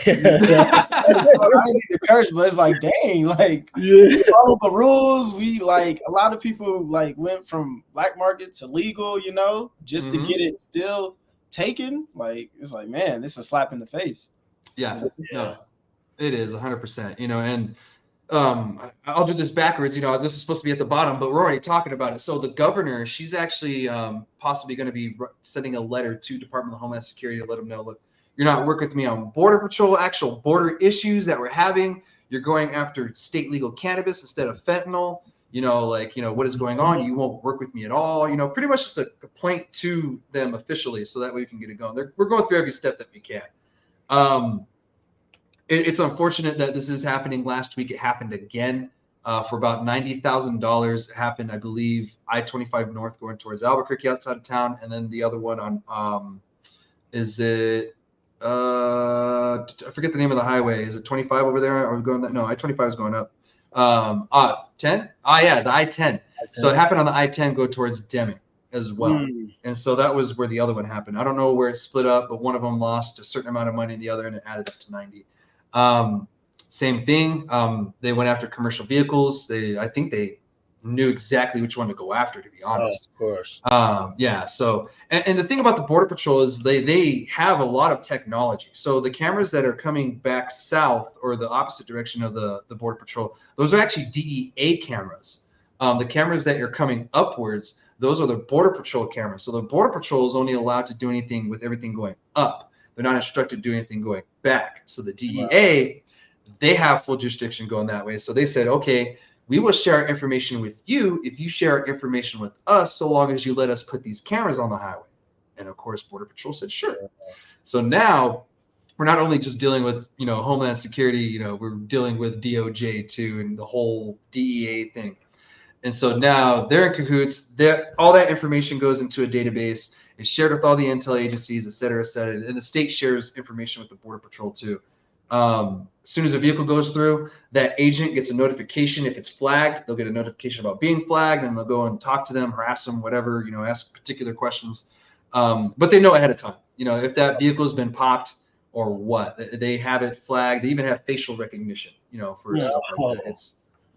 Yeah. I didn't need the curse, but it's like, dang, like we follow the rules. We like a lot of people like went from black market to legal, just to get it still taken. Like it's like, man, this is a slap in the face. Yeah. No, it is 100%. And I'll do this backwards. This is supposed to be at the bottom, but we're already talking about it. So the governor, she's actually possibly going to be sending a letter to Department of Homeland Security to let them know, look, you're not working with me on Border Patrol, actual border issues that we're having. You're going after state legal cannabis instead of fentanyl. What is going on? You won't work with me at all. Pretty much just a complaint to them officially, so that way we can get it going. We're going through every step that we can. It's unfortunate that this is happening. Last week it happened again for about $90,000. It happened, I believe, I-25 North going towards Albuquerque outside of town, and then the other one on is it? I forget the name of the highway. Is it 25 over there? Are we going that? No, I-25 is going up. 10? Yeah, the I-10. So it happened on the I-10 go towards Deming as well. And so that was where the other one happened. I don't know where it split up, but one of them lost a certain amount of money, and the other, and it added up to 90. Same thing. They went after commercial vehicles. I think they knew exactly which one to go after, to be honest. Of course. Yeah. So, and the thing about the Border Patrol is they have a lot of technology. So the cameras that are coming back south or the opposite direction of the Border Patrol, those are actually DEA cameras. The cameras that are coming upwards, those are the Border Patrol cameras. So the Border Patrol is only allowed to do anything with everything going up. They're not instructed to do anything going back. So the DEA, they have full jurisdiction going that way. So they said, okay, we will share our information with you if you share our information with us, so long as you let us put these cameras on the highway. And of course, Border Patrol said, sure. So now we're not only just dealing with, Homeland Security, we're dealing with DOJ too, and the whole DEA thing. And so now they're in cahoots. All that information goes into a database. It's shared with all the intel agencies, et cetera, and the state shares information with the Border Patrol too. As soon as a vehicle goes through, that agent gets a notification. If it's flagged, they'll get a notification about being flagged, and they'll go and talk to them, harass them, whatever, ask particular questions. But they know ahead of time, if that vehicle's been popped or what. They have it flagged. They even have facial recognition, for stuff like that.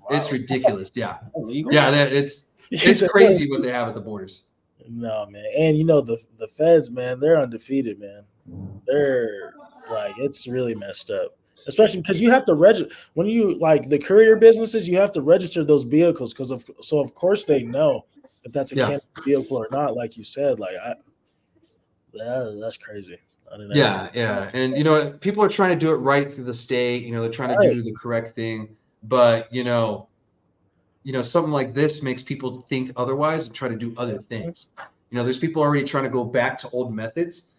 It's ridiculous. Yeah. Illegal? Yeah, it's crazy what they have at the borders. No, man. And the feds, man, they're undefeated, man. They're like, it's really messed up. Especially because you have to register when you like the courier businesses, you have to register those vehicles of course they know if that's a Yeah. cannabis vehicle or not, like you said. That's crazy. I didn't Yeah, yeah. And people are trying to do it right through the state, they're trying to Right. do the correct thing, but something like this makes people think otherwise and try to do other things. There's people already trying to go back to old methods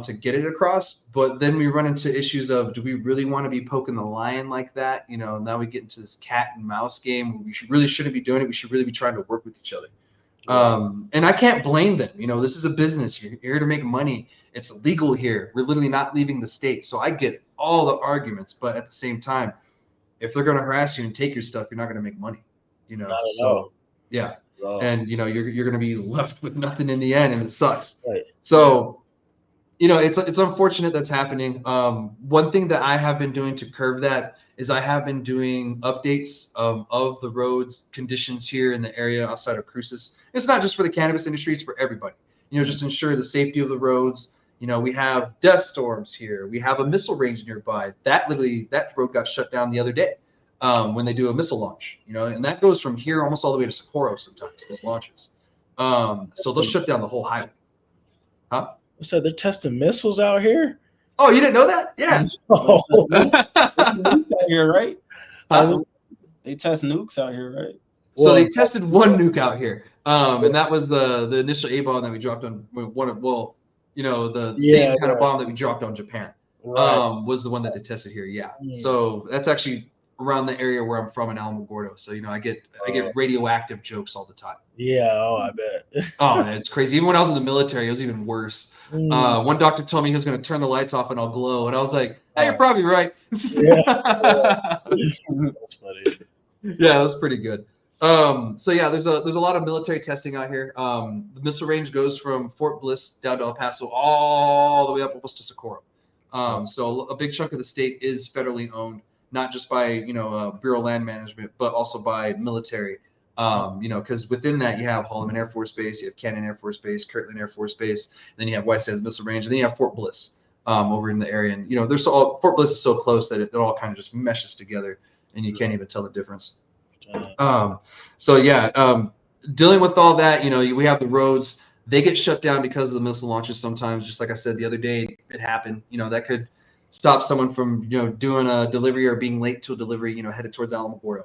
to get it across, but then we run into issues of, do we really want to be poking the lion like that? Now we get into this cat and mouse game where we really shouldn't be doing it. We should really be trying to work with each other. And I can't blame them. This is a business. You're here to make money. It's legal here. We're literally not leaving the state. So I get all the arguments, but at the same time, if they're going to harass you and take your stuff, you're not going to make money. Not at So all. yeah. At all. And you're going to be left with nothing in the end, and it sucks. Right. So it's unfortunate that's happening. One thing that I have been doing to curb that is I have been doing updates of the roads conditions here in the area outside of Cruces. It's not just for the cannabis industry, it's for everybody. Just ensure the safety of the roads. We have death storms here. We have a missile range nearby. That road got shut down the other day when they do a missile launch. And that goes from here almost all the way to Socorro sometimes, these launches. So they'll shut down the whole highway. Huh? I said they're testing missiles out here. Oh, you didn't know that? Yeah. Oh. Nukes out here, right? Huh? They test nukes out here, right? So they tested one nuke out here, and that was the initial A bomb that we dropped on same kind of bomb that we dropped on Japan. Right. Was the one that they tested here. Yeah. So that's actually around the area where I'm from in Alamogordo. So I get radioactive jokes all the time. Yeah. Oh, I bet. Oh, it's crazy. Even when I was in the military, it was even worse. One doctor told me he was going to turn the lights off and I'll glow, and I was like, "Hey, you're probably right." Yeah. That's funny. Yeah, it was pretty good. So yeah, there's a lot of military testing out here. The missile range goes from Fort Bliss down to El Paso all the way up almost to Socorro. So a big chunk of the state is federally owned, not just by Bureau of Land Management, but also by military. Because within that you have Holloman Air Force Base, you have Cannon Air Force Base, Kirtland Air Force Base, then you have White Sands Missile Range, and then you have Fort Bliss over in the area. And Fort Bliss is so close that it all kind of just meshes together, and you can't even tell the difference. Dealing with all that, we have the roads. They get shut down because of the missile launches sometimes. Just like I said the other day, it happened. That could stop someone from doing a delivery or being late to a delivery, headed towards Alamogordo.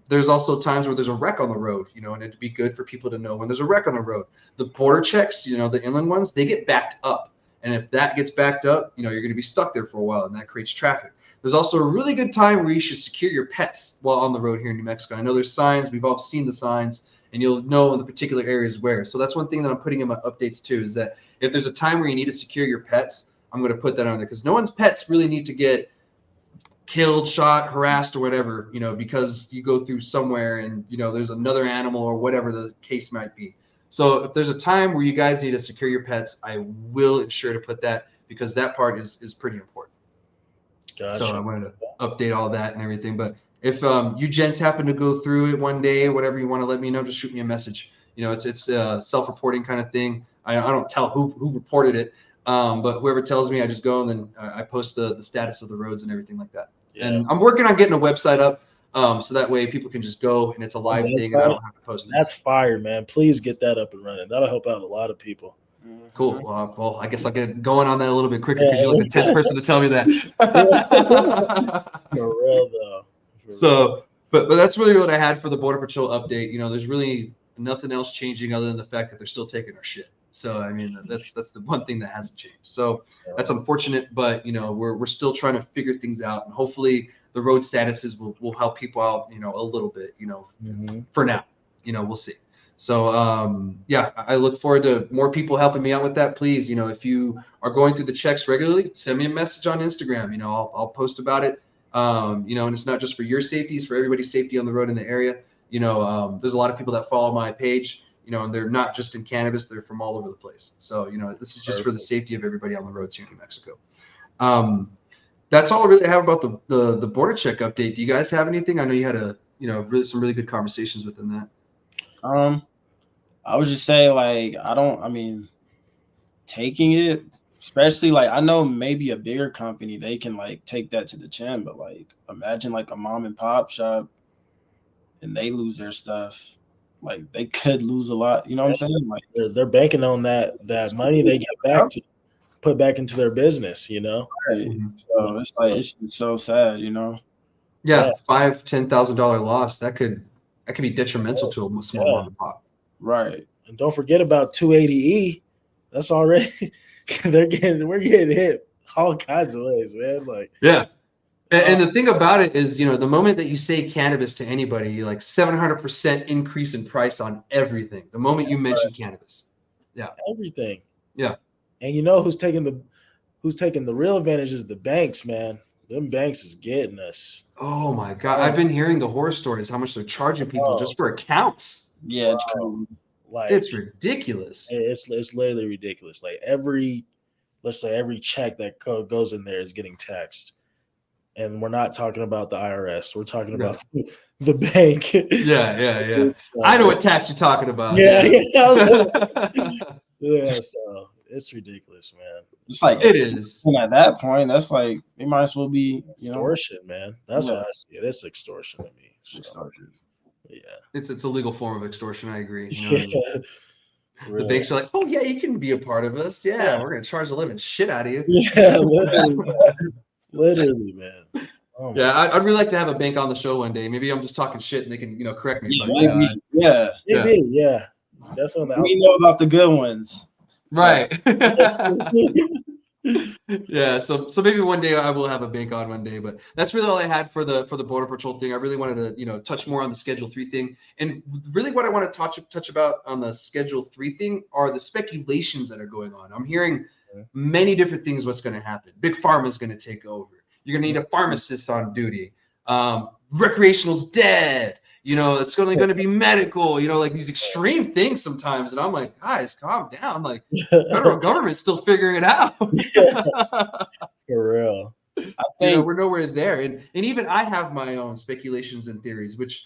There's also times where there's a wreck on the road, and it'd be good for people to know when there's a wreck on the road. The border checks, the inland ones, they get backed up. And if that gets backed up, you're going to be stuck there for a while, and that creates traffic. There's also a really good time where you should secure your pets while on the road here in New Mexico. I know there's signs. We've all seen the signs, and you'll know in the particular areas where. So that's one thing that I'm putting in my updates too, is that if there's a time where you need to secure your pets, I'm going to put that on there, because no one's pets really need to get killed, shot, harassed, or whatever, because you go through somewhere and, there's another animal or whatever the case might be. So if there's a time where you guys need to secure your pets, I will ensure to put that, because that part is pretty important. Gotcha. So I wanted to update all that and everything. But if you gents happen to go through it one day, whatever you want to let me know, just shoot me a message. It's a self-reporting kind of thing. I don't tell who reported it, but whoever tells me, I just go and then I post the status of the roads and everything like that. Yeah. And I'm working on getting a website up, so that way people can just go and it's a live thing and I don't have to post it. That's fire, man. Please get that up and running. That'll help out a lot of people. Cool. Well, I guess I'll get going on that a little bit quicker, because you're like the 10th person to tell me that. For real, though. But that's really what I had for the Border Patrol update. There's really nothing else changing other than the fact that they're still taking our shit. So, I mean, that's the one thing that hasn't changed. So that's unfortunate, but, we're still trying to figure things out. And hopefully the road statuses will help people out, a little bit, for now. We'll see. So, I look forward to more people helping me out with that. Please, if you are going through the checks regularly, send me a message on Instagram. I'll post about it. And it's not just for your safety, it's for everybody's safety on the road in the area. There's a lot of people that follow my page, and they're not just in cannabis, they're from all over the place. So, this is just for the safety of everybody on the roads here in New Mexico. That's all I really have about the border check update. Do you guys have anything? I know you had some really good conversations within that. I would just say, like, I mean, taking it, especially like I know maybe a bigger company, they can like take that to the chin, but like imagine like a mom and pop shop and they lose their stuff. Like they could lose a lot. You know what I'm saying? Like They're banking on that money they get back to put back into their business, you know. right. So it's like it's just so sad, you know. Yeah, $5,000-$10,000 loss that could be detrimental to a small mom and pop. Right. And don't forget about 280E. That's already we're getting hit all kinds of ways, man. Like yeah. And the thing about it is, the moment that you say cannabis to anybody, like 700% increase in price on everything. The moment you mention cannabis. Yeah. Everything. Yeah. And who's taking the real advantage is the banks, man. Them banks is getting us. Oh my God. I've been hearing the horror stories, how much they're charging people just for accounts. Yeah, it's crazy. Like it's ridiculous. It's literally ridiculous. Like let's say every check that goes in there is getting taxed. And we're not talking about the IRS. We're talking about the bank. Yeah. I know what tax you're talking about. Yeah. Yeah, so it's ridiculous, man. It's like it is. And at that point, that's like it might as well be extortion, man. That's what I see. It's extortion to me. So, extortion. Yeah. It's a legal form of extortion. I agree. Really. The banks are like, oh yeah, you can be a part of us. Yeah. We're gonna charge the living shit out of you. Yeah, literally, man. Oh I'd really like to have a bank on the show one day. Maybe I'm just talking shit and they can, correct me. Maybe, yeah. Definitely. We know about the good ones. Right. Yeah. So maybe one day I will have a bank on one day, but that's really all I had for the Border Patrol thing. I really wanted to, touch more on the Schedule 3 thing. And really what I want to touch about on the Schedule 3 thing are the speculations that are going on. I'm hearing many different things what's going to happen. Big Pharma is going to take over. You're going to need a pharmacist on duty. Recreational's dead. It's only going to be medical, like these extreme things sometimes. And I'm like, guys, calm down. Like, federal government's still figuring it out. For real. I think we're nowhere there. And even I have my own speculations and theories, which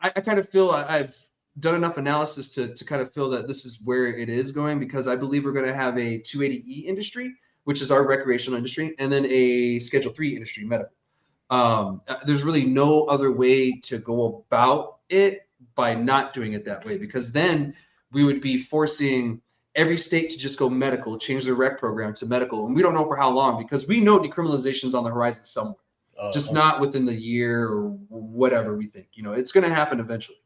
I kind of feel I've done enough analysis to kind of feel that this is where it is going, because I believe we're going to have a 280E industry, which is our recreational industry, and then a Schedule 3 industry, medical. There's really no other way to go about it by not doing it that way, because then we would be forcing every state to just go medical, change their rec program to medical. And we don't know for how long, because we know decriminalization is on the horizon somewhere, just not within the year or whatever we think. It's going to happen eventually.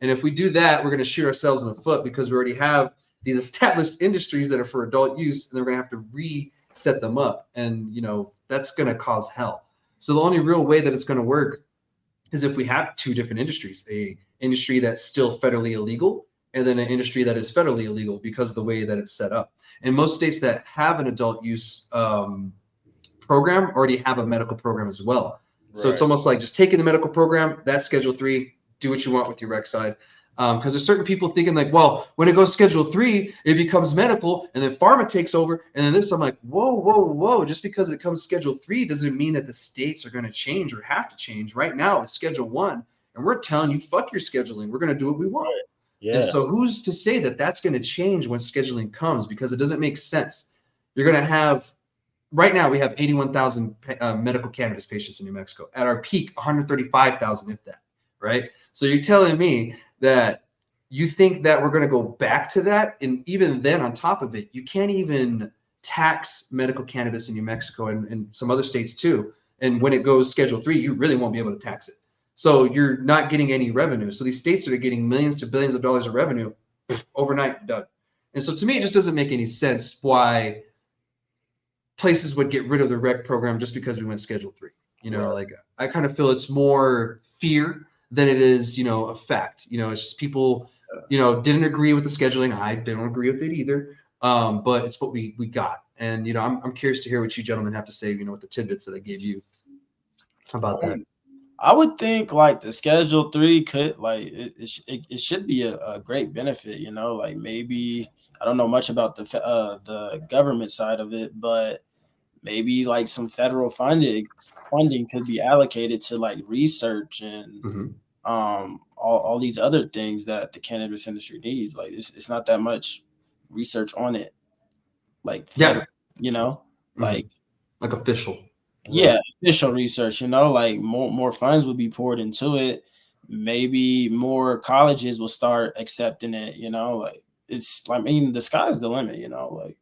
And if we do that, we're going to shoot ourselves in the foot, because we already have these established industries that are for adult use, and then we're going to have to reset them up. And, that's going to cause hell. So the only real way that it's going to work is if we have two different industries, a industry that's still federally illegal, and then an industry that is federally illegal because of the way that it's set up. And most states that have an adult use program already have a medical program as well. Right. So it's almost like just taking the medical program, that's Schedule 3, do what you want with your rec side. Because there's certain people thinking like, well, when it goes Schedule 3, it becomes medical, and then pharma takes over, and then this. I'm like, whoa. Just because it comes Schedule 3 doesn't mean that the states are going to change or have to change. Right now, it's Schedule 1, and we're telling you, fuck your scheduling. We're going to do what we want. Right. Yeah. And so who's to say that that's going to change when scheduling comes? Because it doesn't make sense. You're going to have, right now, we have 81,000 medical cannabis patients in New Mexico. At our peak, 135,000, if that, right? So you're telling me that you think that we're going to go back to that? And even then, on top of it, you can't even tax medical cannabis in New Mexico and some other states too. And when it goes Schedule 3, you really won't be able to tax it. So you're not getting any revenue. So these states that are getting millions to billions of dollars of revenue, overnight, done. And so to me, it just doesn't make any sense why places would get rid of the rec program just because we went Schedule 3. Like I kind of feel it's more fear than it is, a fact. It's just people, didn't agree with the scheduling. I don't agree with it either. But it's what we got. And, I'm curious to hear what you gentlemen have to say, with the tidbits that I gave you about that. I would think like the Schedule 3 could it should be a great benefit, like maybe I don't know much about the government side of it, but maybe like some federal funding could be allocated to like research and all these other things that the cannabis industry needs. Like it's not that much research on it. Like, Yeah. you know, like official. Yeah, official research, like more funds would be poured into it. Maybe more colleges will start accepting it, like the sky's the limit, like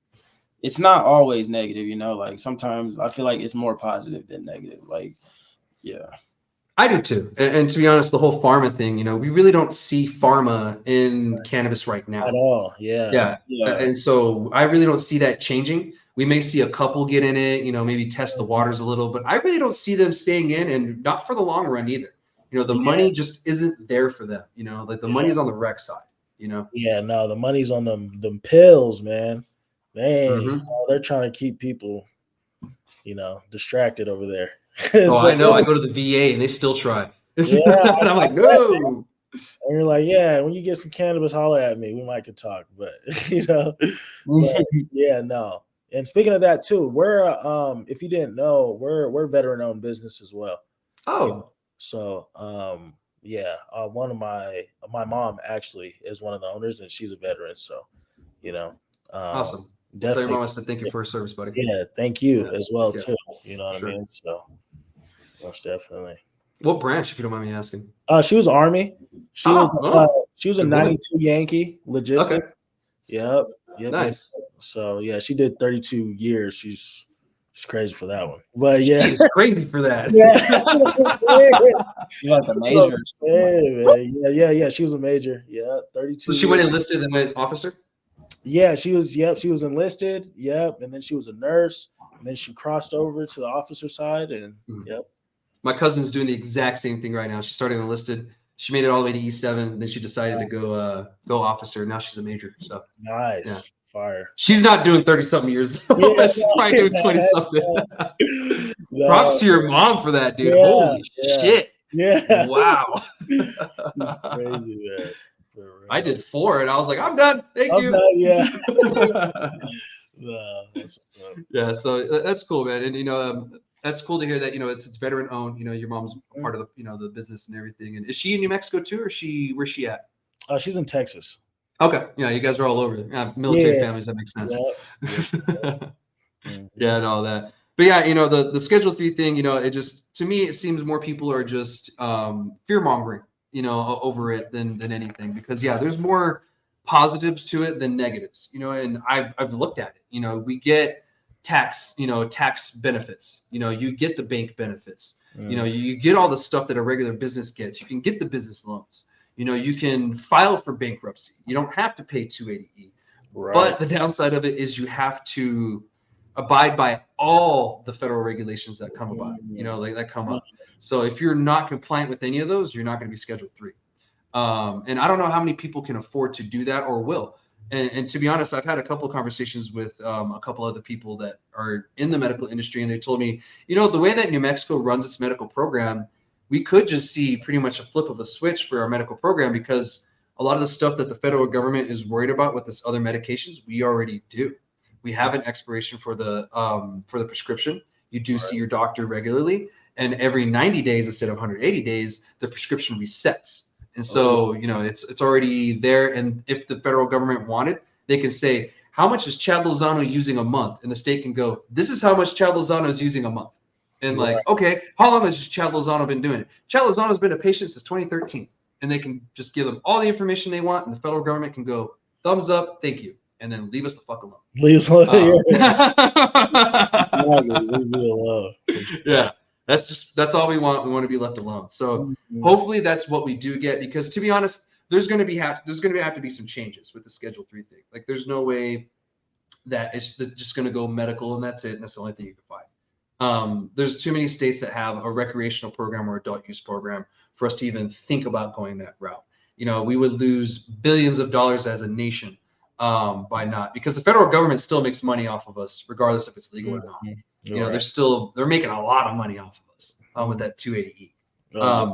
it's not always negative, like sometimes I feel like it's more positive than negative. Like, yeah. I do too. And to be honest, the whole pharma thing, we really don't see pharma in cannabis right now. At all. Yeah. And so I really don't see that changing. We may see a couple get in it, maybe test the waters a little, but I really don't see them staying in, and not for the long run either. The money just isn't there for them, like the money's on the rec side, Yeah, no, the money's on them pills, man. They're trying to keep people, distracted over there. Oh, I know. I go to the VA and they still try. Yeah, and I'm like, no. And you're like, yeah, when you get some cannabis, holler at me. We might could talk, but but, yeah, no. And speaking of that too, we're if you didn't know, we're veteran owned business as well. Oh, so one of my mom actually is one of the owners, and she's a veteran. So, awesome. Definitely. Tell your mom I said thank you for her service, buddy. Yeah, thank you as well too. You know what sure. I mean? So, most definitely. What branch, if you don't mind me asking? She was Army. She was a '92 Yankee logistics. Okay. Yep. Nice. So yeah, she did 32 years. She's crazy for that one. But yeah, she's crazy for that. She's like a major. Yeah. She was a major. Yeah, 32. So she went enlisted and went officer. Yeah, she was. Yep, she was enlisted. Yep, and then she was a nurse, and then she crossed over to the officer side, and yep. My cousin's doing the exact same thing right now. She started enlisted. She made it all the way to E7. Then she decided to go officer. Now she's a major. So nice, fire. She's not doing 30-something years. She's probably doing 20-something. Props to your mom for that, dude. Holy shit. Yeah. Wow. It's crazy, man. I did 4, and I was like, I'm done. Thank you. Done, yeah. So that's cool, man. And that's cool to hear that it's veteran owned. Your mom's part of the the business and everything. And is she in New Mexico too, or where's she at? She's in Texas. Okay, yeah, you guys are all over there. Military families, that makes sense. Yeah, and all that. But yeah, the Schedule 3 thing, it just, to me, it seems more people are just fear mongering, over it than anything, because there's more positives to it than negatives, and I've looked at it. We get tax benefits, you get the bank benefits, you get all the stuff that a regular business gets. You can get the business loans, you can file for bankruptcy. You don't have to pay 280E. Right. But the downside of it is you have to abide by all the federal regulations that come about, that come up. So if you're not compliant with any of those, you're not going to be Schedule 3. And I don't know how many people can afford to do that or will. And to be honest, I've had a couple of conversations with a couple other people that are in the medical industry, and they told me, the way that New Mexico runs its medical program, we could just see pretty much a flip of a switch for our medical program, because a lot of the stuff that the federal government is worried about with this other medications, we already do. We have an expiration for the prescription. You do see your doctor regularly, and every 90 days instead of 180 days, the prescription resets. And so, it's already there. And if the federal government wanted, they can say, how much is Chad Lozano using a month? And the state can go, this is how much Chad Lozano is using a month. And okay, how long has Chad Lozano been doing it? Chad Lozano's been a patient since 2013. And they can just give them all the information they want, and the federal government can go, thumbs up, thank you, and then leave us the fuck alone. Leave us alone. Leave me alone. Yeah. That's all we want. We want to be left alone. So hopefully that's what we do get, because to be honest, there's going to have to be some changes with the Schedule 3 thing. Like, there's no way that it's just going to go medical and that's it. And that's the only thing you can find. There's too many states that have a recreational program or adult use program for us to even think about going that route. We would lose billions of dollars as a nation by not, because the federal government still makes money off of us regardless if it's legal or not. They're making a lot of money off of us with that 280E.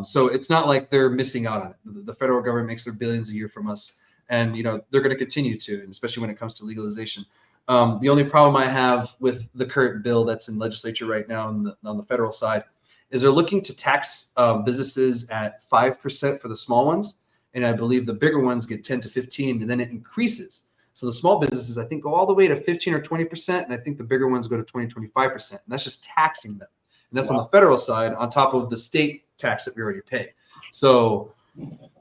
So it's not like they're missing out on it. The federal government makes their billions a year from us, and they're going to continue to, and especially when it comes to legalization. The only problem I have with the current bill that's in legislature right now on the federal side is they're looking to tax businesses at 5% for the small ones. And I believe the bigger ones get 10 to 15, and then it increases. So the small businesses, I think, go all the way to 15 or 20%. And I think the bigger ones go to 20, 25%. And that's just taxing them. And that's on the federal side on top of the state tax that we already pay. So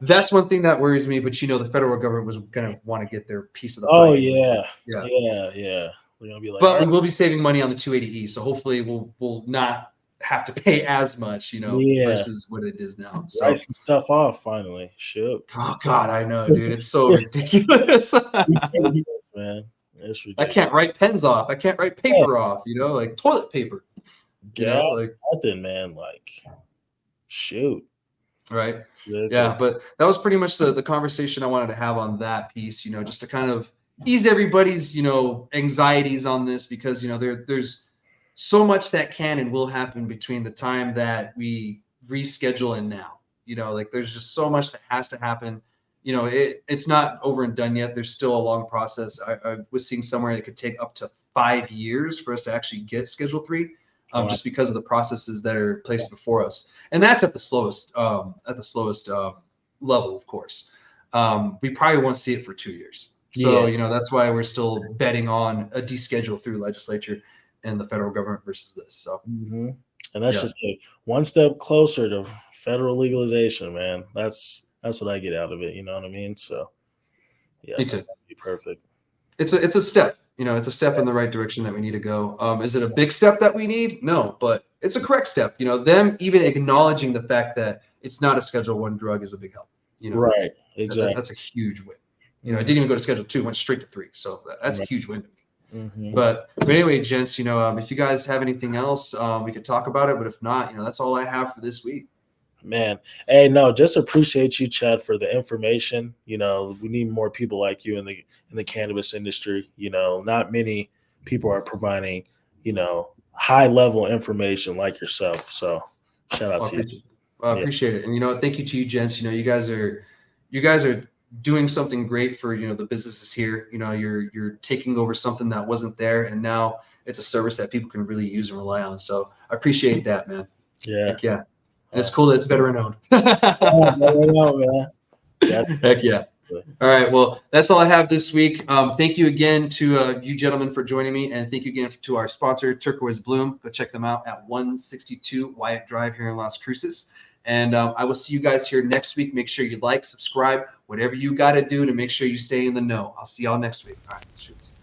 that's one thing that worries me. But, the federal government was going to want to get their piece of the pie. Oh, yeah. Yeah. We're going to be like, but we will be saving money on the 280E. So hopefully we'll not have to pay as much, versus what it is now. So write some stuff off finally. Shoot. Oh God, I know, dude. It's so ridiculous. Man, it's ridiculous. I can't write pens off. I can't write paper off. Like toilet paper. Nothing, man. Like, shoot. Right. Yeah, but that was pretty much the conversation I wanted to have on that piece. Just to kind of ease everybody's anxieties on this, because there's so much that can and will happen between the time that we reschedule and now. There's just so much that has to happen. It's not over and done yet. There's still a long process. I was seeing somewhere it could take up to 5 years for us to actually get Schedule 3, just because of the processes that are placed before us. And that's at the slowest level, of course. We probably won't see it for 2 years. So, that's why we're still betting on a deschedule through legislature and the federal government versus this. So, and that's just one step closer to federal legalization, man. That's what I get out of it. You know what I mean? So, yeah, me too. That'd be perfect. It's a step. It's a step in the right direction that we need to go. Is it a big step that we need? No, but it's a correct step. Them even acknowledging the fact that it's not a Schedule 1 drug is a big help. Right? Exactly. That's a huge win. It didn't even go to Schedule 2, went straight to 3. So that's a huge win to me. But anyway, gents, if you guys have anything else, we could talk about it. But if not, that's all I have for this week. Man, hey, no, just appreciate you, Chad, for the information. We need more people like you in the cannabis industry. Not many people are providing, high level information like yourself. So shout out to you. I appreciate it. And thank you to you, gents. You guys are doing something great for the businesses here. You're taking over something that wasn't there, and now it's a service that people can really use and rely on. So I appreciate that, man. Yeah. And it's cool that it's veteran owned. Man. Heck yeah. All right. Well, that's all I have this week. Thank you again to you gentlemen for joining me, and thank you again to our sponsor, Turquoise Bloom. Go check them out at 162 Wyatt Drive here in Las Cruces. And I will see you guys here next week. Make sure you like, subscribe, whatever you got to do to make sure you stay in the know. I'll see y'all next week. All right. Shoots.